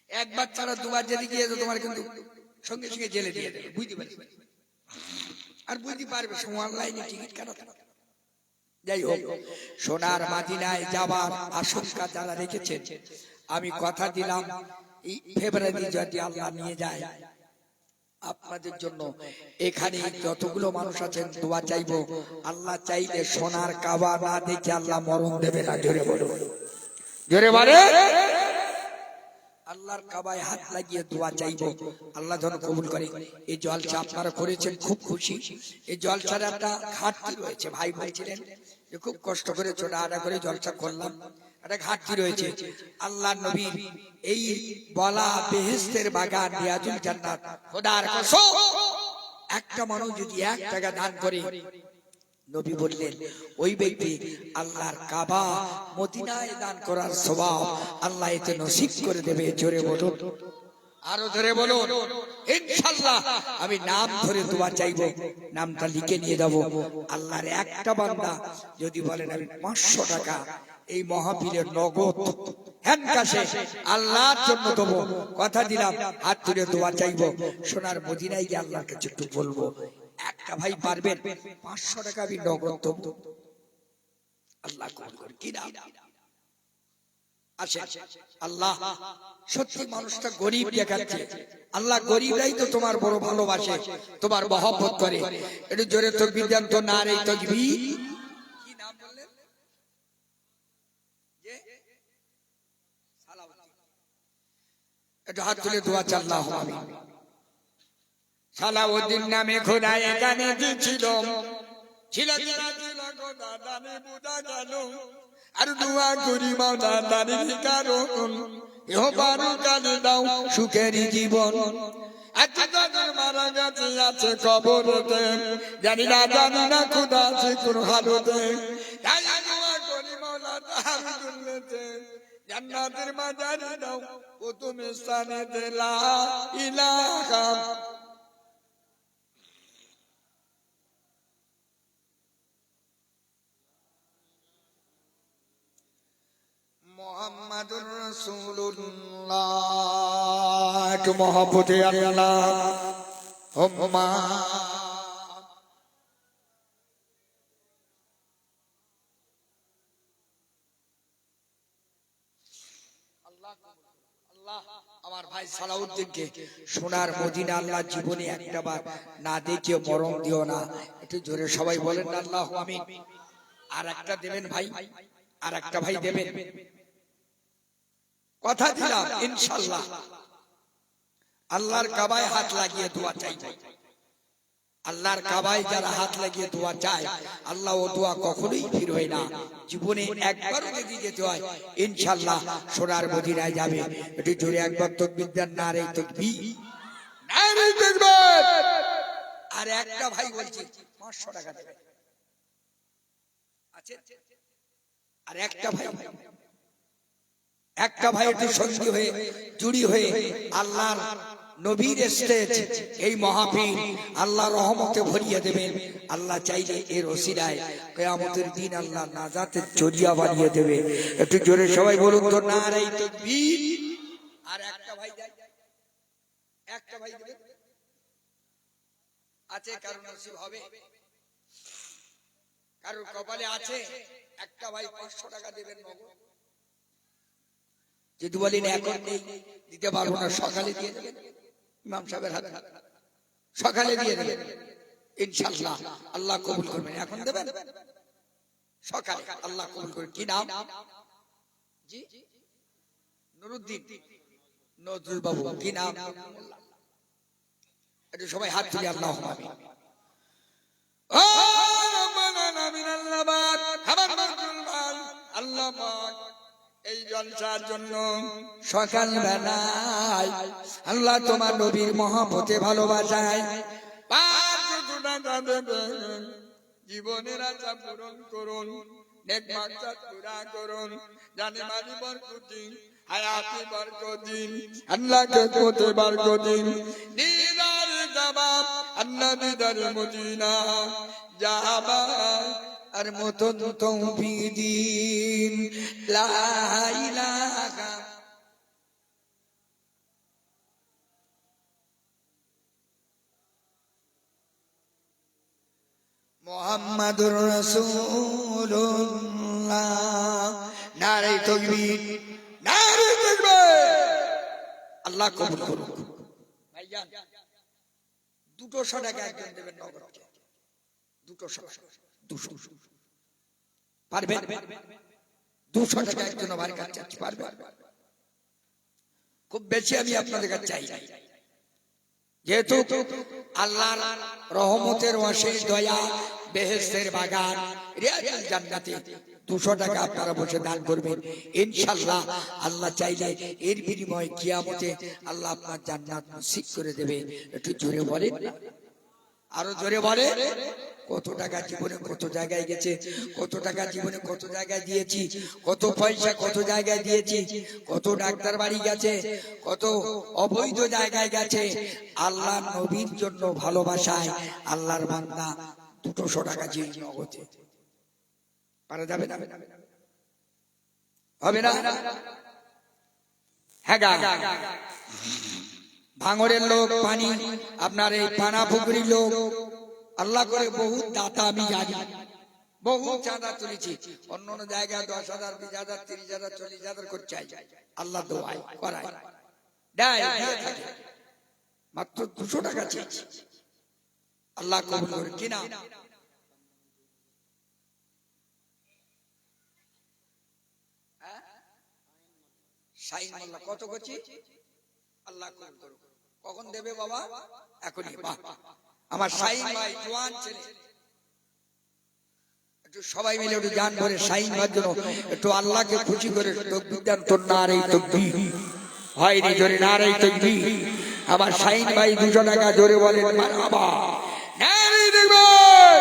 একবার ছাড়া দুবার যদি গিয়েছো তোমার কিন্তু সঙ্গে সঙ্গে জেলে দিয়ে দেবে, বুঝতে পারছি। আর বুঝতে পারবে অনলাইনে টিকিট কাটা। যাই হোক, সোনার মদিনায় যাবার আশঙ্কা যারা রেখেছেন, আমি কথা দিলাম এই ফেব্রুয়ারি যদি আল্লাহ নিয়ে যায় আপনাদের জন্য এখানে যতগুলো মানুষ আছেন দোয়া চাইবো। আল্লাহ চাইলে সোনার কাবা না দেখে আল্লাহ মরণ দেবে না। জোরে বলো, জোরে বলে। আল্লাহর কাবায় হাত লাগিয়ে দোয়া চাইবো, আল্লাহ যেন কবুল করে। এই জলসা আপনারা করেছেন, খুব খুশি। এই জলসার একটা ঘাটতি রয়েছে, ভাই বলছিলেন যে খুব কষ্ট করে ছোটা আটা করে জলসা করলাম, একটা ঘাটতি রয়েছে। আল্লাহ নবী এই বলা বেহেশতের বাগান রিয়াজুল জান্নাত, খোদার কসম একটা মানুষ যদি 1 টাকা দান করে, নবী বললেন ওই ব্যক্তি আল্লাহর কাবা মদিনায় দান করার সওয়াব আল্লাহ এতে নসিব করে দেবে। জোরে বলুন, আরো জোরে বলুন ইনশাআল্লাহ। আমি নাম ধরে দোয়া চাইবো, নামটা লিখে নিয়ে যাব। আল্লাহর একটা বান্দা যদি বলেন আমি 500 টাকা এই মাহফিলের নগদ হ্যান্ডকাশে আল্লাহর জন্য দেবো, কথা দিলাম, হাত তুলে দোয়া চাইবো। সোনার মদিনায় গিয়ে আল্লাহর কাছে একটু বলবো, একটা ভাই পারবেন 500 টাকা আমি নগদ দেবো, আল্লাহ কবুল করে। কি নাম? আসে আল্লাহ সত্যি মানুষটা গরিব দেখাচ্ছে, আল্লাহ গরিবরাই তো তোমার বড় ভালোবাসে, তোমার মহব্বত করে। একটু জোরে তাকবীর দেন তো, নারে তাকবীর। কি নাম বললেন? যে সালাউদ্দিন। একটু হাত তুলে দোয়া চাই, আল্লাহু আমিন। সালাউদ্দিন নামে খোদা এখানে ছিল, ছিল খোদা দানে বুদা জানো। আর দোয়া করি মাওলা দানের কারণ এহ পারু কালে দাও সুখের জীবন। আজ তাদের মারা গেছে আছে কবরতে, জানি না খোদা আছে কোন হালতে। তাই দোয়া করি মাওলা তার জন্যতে জান্নাতের মাঝারে দাও প্রথম স্থানে লা ইলাহা মুহাম্মাদুর রাসূলুল্লাহ। একটু মহব্বতে আল্লাহুম্মা আমার ভাই সালাউদ্দিনকে সোনার মদিনা আল্লাহ জীবনে একটাবার না দেখে মরণ দিও না। একটু জোরে সবাই বলেন আল্লাহু আমিন। আর একটা দেবেন ভাই, আর একটা ভাই দেবেন, কথা দিলাম ইনশাআল্লাহ। আল্লাহর কাবায় হাত লাগিয়ে দোয়া চাই। আল্লাহর কাবায় যারা হাত লাগিয়ে দোয়া চায় আল্লাহ ও দোয়া কখনোই ফির হয় না। জীবনে একবার যদি যেতে হয় ইনশাআল্লাহ সোনার মদিনায় যাবে। একটু জোরে একবার তাকবীর দেন, নারে তাকবীর, নারে তাকবীর। আর একটা ভাই বলছি 500 টাকা দেবে আছে। আর একটা ভাই একটু সঙ্গী হয়ে জুড়ি হয়ে আল্লাহর নবীর স্টেজ এই মাহফিল আল্লাহ রহমতে ভরিয়ে দেবেন। আল্লাহ চাইলে এর ওসিলায় কিয়ামতের দিন আল্লাহ নাজাতের জরিয়া বানিয়ে দেবে। একটু জোরে সবাই বলুন তো নারে তাকবীর। আর একটা ভাই দেবে আছে, কারণ নসিব হবে, কারোর কপালে আছে। একটা ভাই 500 টাকা দেবেন নগদ। যদি বলেন এখন নেই, দিতে পারবো না, সকালে দিয়ে দেবেন। ইমাম সাহেবের হাতে সকালে দিয়ে দেবেন ইনশাআল্লাহ, আল্লাহ কবুল করবেন। এখন দেবেন সকালে, আল্লাহ কবুল করবেন। কি নাম? জি নুরুদ্দিন, নজরুল বাবু। কি নাম? একটু সবাই হাত তুলে আল্লাহু আমিন। ও রব্বানা আমিন। আল্লাহ পাক, আমার নজরুল ভাই, আল্লাহ পাক এই জলসার জন্য সকাল বেলায় আল্লাহ তোমার নবীর মহব্বতে ভালোবাসায় 500 টাকা দেবেন। জীবনের আশা পূরণ করুন, নেক মাকসাদ পুরা করুন, জানে মালি বরকতিন, হায়াতি বরকতিন, আল্লাহকে কোতে বরকতিন, দিদার জবাব আল্লাহ দিদার মদিনা যাবা আর মতন তৌফিদিন লা ইলাহা মুহাম্মাদুর রাসূলুল্লাহ। নারে তাকবীর, নারে তাকবীর। আল্লাহ কবুল করুন। ভাইজান 200 টাকা একজন দেবেন নগদ। 200 পারবেন? 200 টাকা একজন আমার কাছে চাচ্ছি, পারবেন? খুব বেশি আমি আপনাদের কাছে চাই, যেহেতু আল্লাহর রহমতের অশেষ দয়া, বেহেশতের বাগান, রিয়াজুল জান্নাতে 200 টাকা আপনারা বসে দান করবেন ইনশাআল্লাহ। আল্লাহ চাইলে এর বিনিময়ে কিয়ামতে আল্লাহ আপনার জান্নাত নসিব করে দেবে। একটু জোরে বলেন, আরো জোরে বলে। কত টাকা জীবনে কত জায়গায় গেছে, কত টাকা জীবনে কত জায়গায় দিয়েছি, কত পয়সা কত জায়গায় দিয়েছি, কত ডাক্তার বাড়ি গেছে, কত অবৈধ জায়গায় গেছে। আল্লাহ নবীর জন্য ভালোবাসায় আল্লাহর বান্দা 200 টাকা দিয়ে নগদে পারা যাবে না? হবে না? হ্যাঁ গা ভাঙড়ের লোক, পানি আপনার এই পানা পুকুরির লোক, আল্লাহ করে বহু দাতা আমি জানি, বহু চাঁদা তুলেছি। অন্য অন্য জায়গায় 10,000, 20,000, 30,000, 40,000 করে চাই। আল্লাহ দোয়াই করায় দেয়, মাত্র 200 টাকা চেয়েছি। আল্লাহ কবুল করে। কিনা শাইন মোল্লা কত করছি? আল্লাহ কবুল করুক। কখন দেবে বাবা? এখনই। বাহ, আমার শাইন ভাই জওয়ান ছেলে, একটু সবাই মিলে একটু গান করে শাইন ভাইয়ের জন্য একটু আল্লাহকে খুশি করে তাকবীর দেন তো। নারে তাকবীর হয় রে, জোরে নারে তাকবীর। আমার শাইন ভাই 200 টাকা জোরে বলেন মারহাবা। নারে তাকবীর।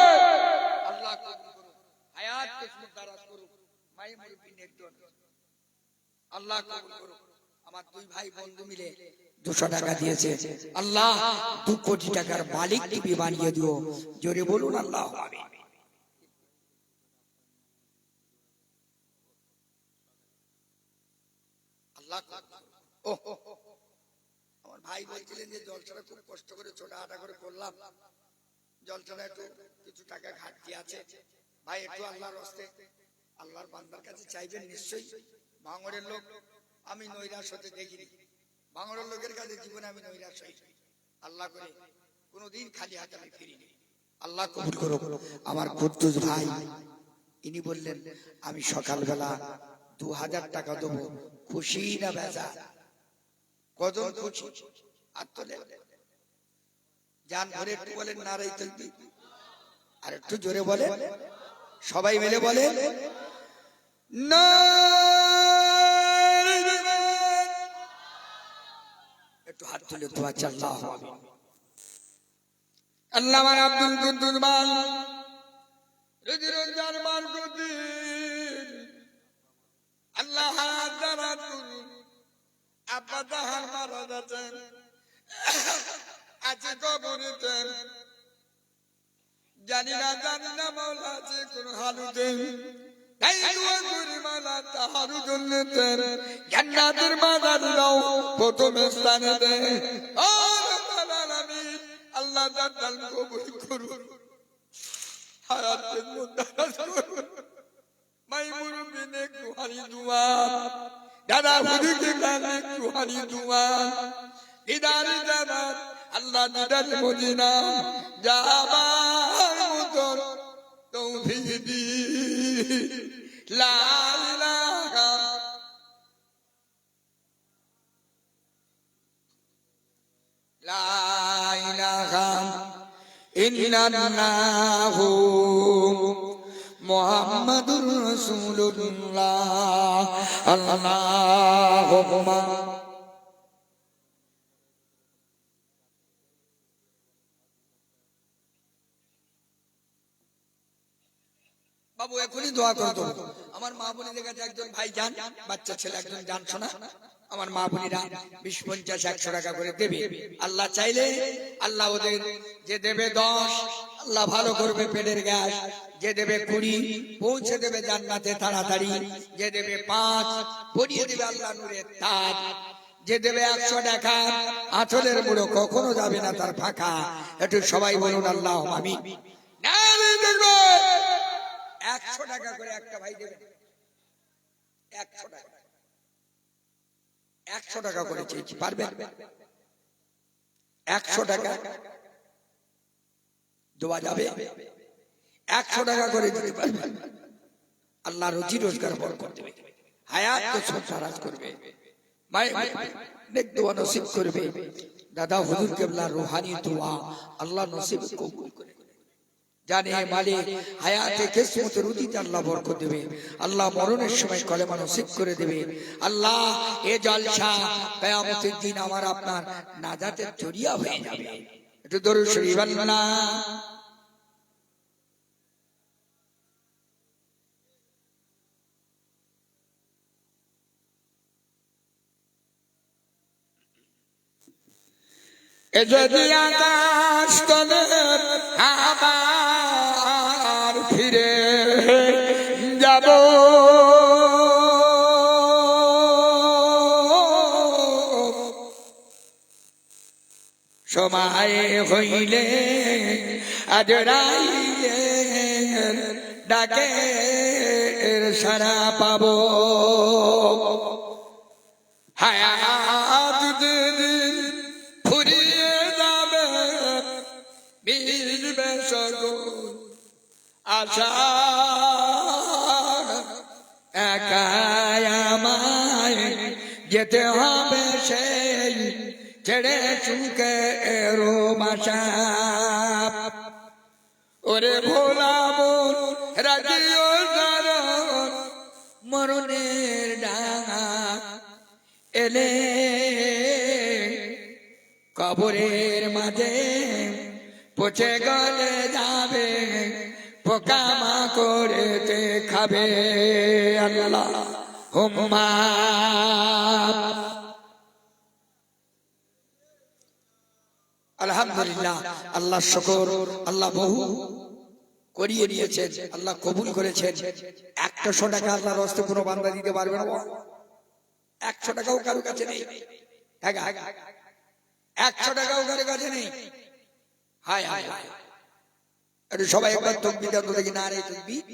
আল্লাহ কবুল করুক, হায়াত কিসমত দারাজ করুক। মাই মুরব্বিন একজন আল্লাহ কবুল করুক। আমার দুই ভাই বন্ধু মিলে 200 টাকা দিয়েছে। আল্লাহ 2 কোটি টাকার মালিক তুমি বানিয়ে দিও। জোরে বলুন আল্লাহ আমিন। আল্লাহ ও আমার ভাই বলছিলেন যে জলসাটা খুব কষ্ট করে ছোটা আটা করে করলাম, জলসাটা একটু কিছু টাকা ঘাটতি আছে, ভাই একটু আল্লাহর হস্তে আল্লাহর বান্দার কাছে চাইবেন নিশ্চয়ই। ভাঙড়ের লোক আমি নৈরাশ হতে দেখিনি, ভাঙড়ের লোকের কাছে জীবনে আমি নৈরাশ হই, আল্লাহ করে কোনোদিন খালি হাতে আমি ফিরিনি। আল্লাহ কবুল করুক। আমার কুদ্দুস ভাই ইনি বললেন আমি সকালবেলা 2000 টাকা দেবো, খুশি না বেজা? কজন খুশি? আর তোলে জান ভরে একটু বলেন নারাই তুলবি, আর একটু জোরে বলেন, সবাই মিলে বলেন না। একটু হাত তুলে তো আচ্ছা আল্লাহ আল্লাহ। আমার আব্দুল কুদ্দুস মান রুজিরঞ্জান মান কুদ্দুস আল্লাহ হাত দ্বারা আব্বা জাহান মারা যাচ্ছেন, আছে কবরেতে, জানি না জানি না মৌলা আছে কোন হালুতে, তাই দোয়া করি মাওলা তাহারু জন্নতে জান্নাতের বাগান দাও প্রথম স্থানে দে। ও রব্বুল আলামিন আল্লাহ জান্নাত কবুল করুন, হায়াতের মুদারাজ করুন। মাইমুর বিনে কুহারি দুয়া দাদা হুজুরকে কানে কুহারি দুয়া দিদার জানাত আল্লাহ দিদার মদিনা যাবার মতন তৌফিক দি। লা ইলাহা লা ইলাহা ইল্লাল্লাহু মুহাম্মাদুর রাসূলুল্লাহ। আল্লাহুম্মা বাবু এখনই দোয়া করতো। আমার মা বোনের কাছে একজন ভাই যান, বাচ্চা ছেলে একজন যান শোনা, আমার মা বোনেরা 20, 50, 100 টাকা করে দেবে। আল্লাহ চাইলে আল্লাহ ওদের যে দেবে 10 আল্লাহ ভালো করবে পেটের গ্যাস, যে দেবে 20 পৌঁছে দেবে জান্নাতে তাড়াতাড়ি, যে দেবে 5 পরিয়ে দেবে আল্লাহ নূরের তাজ, যে দেবে 100 টাকা আঁচলের মুড়ো কখনো যাবে না তার ফাঁকা। একটু সবাই বলুন আল্লাহ আমিন। 100 টাকা করে একটা ভাই দেবে, 100 টাকা, 100 টাকা করে চেয়েছি, পারবেন? 100 টাকা দেওয়া যাবে? 100 টাকা করে দিতে পারবেন? আল্লাহ রুজি রোজগার বরকত দেবে, হায়াত তো সরাজ করবে, নেক দোয়া নসিব করবে। দাদা হুজুর কেবলা রুহানি দোয়া আল্লাহ নসিব কবুল করে। জানে মালিক হায়াতে কিসমত রুজিতে আল্লাহ বরকত দেবে, আল্লাহ মরণের সময় কলেমা নসিব করে দেবে। আল্লাহ এ জলসা কিয়ামতের দিন আমার আপনার নাজাতের জরিয়া হয়ে যাবে। একটু দরুদ শরীফ আল্লাহ। এ যদি আকাশ তলে আবার ফিরে যাব, সময় হইলে আজরাইলের ডাকে সাড়া পাব। হায়াত যেদিন ফুরিয়ে যাবে মিলবে সকল আশা, একাই আমায় যেতে হবে সেই ছেড়ে চুকে এরো বাসা। ওরে ভোলা মন রাজিও কারণ মরণের ডাঙা এলে কবরের মাঝে পচে গলে যাবে, পোকামাকড়েতে খাবে। আল্লাহ হুম্মা আলহামদুলিল্লাহ, আল্লাহ শুকর, আল্লাহ বহু করিয়ে দিয়েছেন, আল্লাহ কবুল করেছেন। 100 টাকা আল্লাহর রাস্তে কোনো বান্দা দিতে পারবে না, 100 টাকাও কারো কাছে নেই। 100 টাকাও কারো কাছে নেই। হায় হায় হায়, একটু সবাই একবার তকবীর দাও তো দেখি, না রে তকবীর।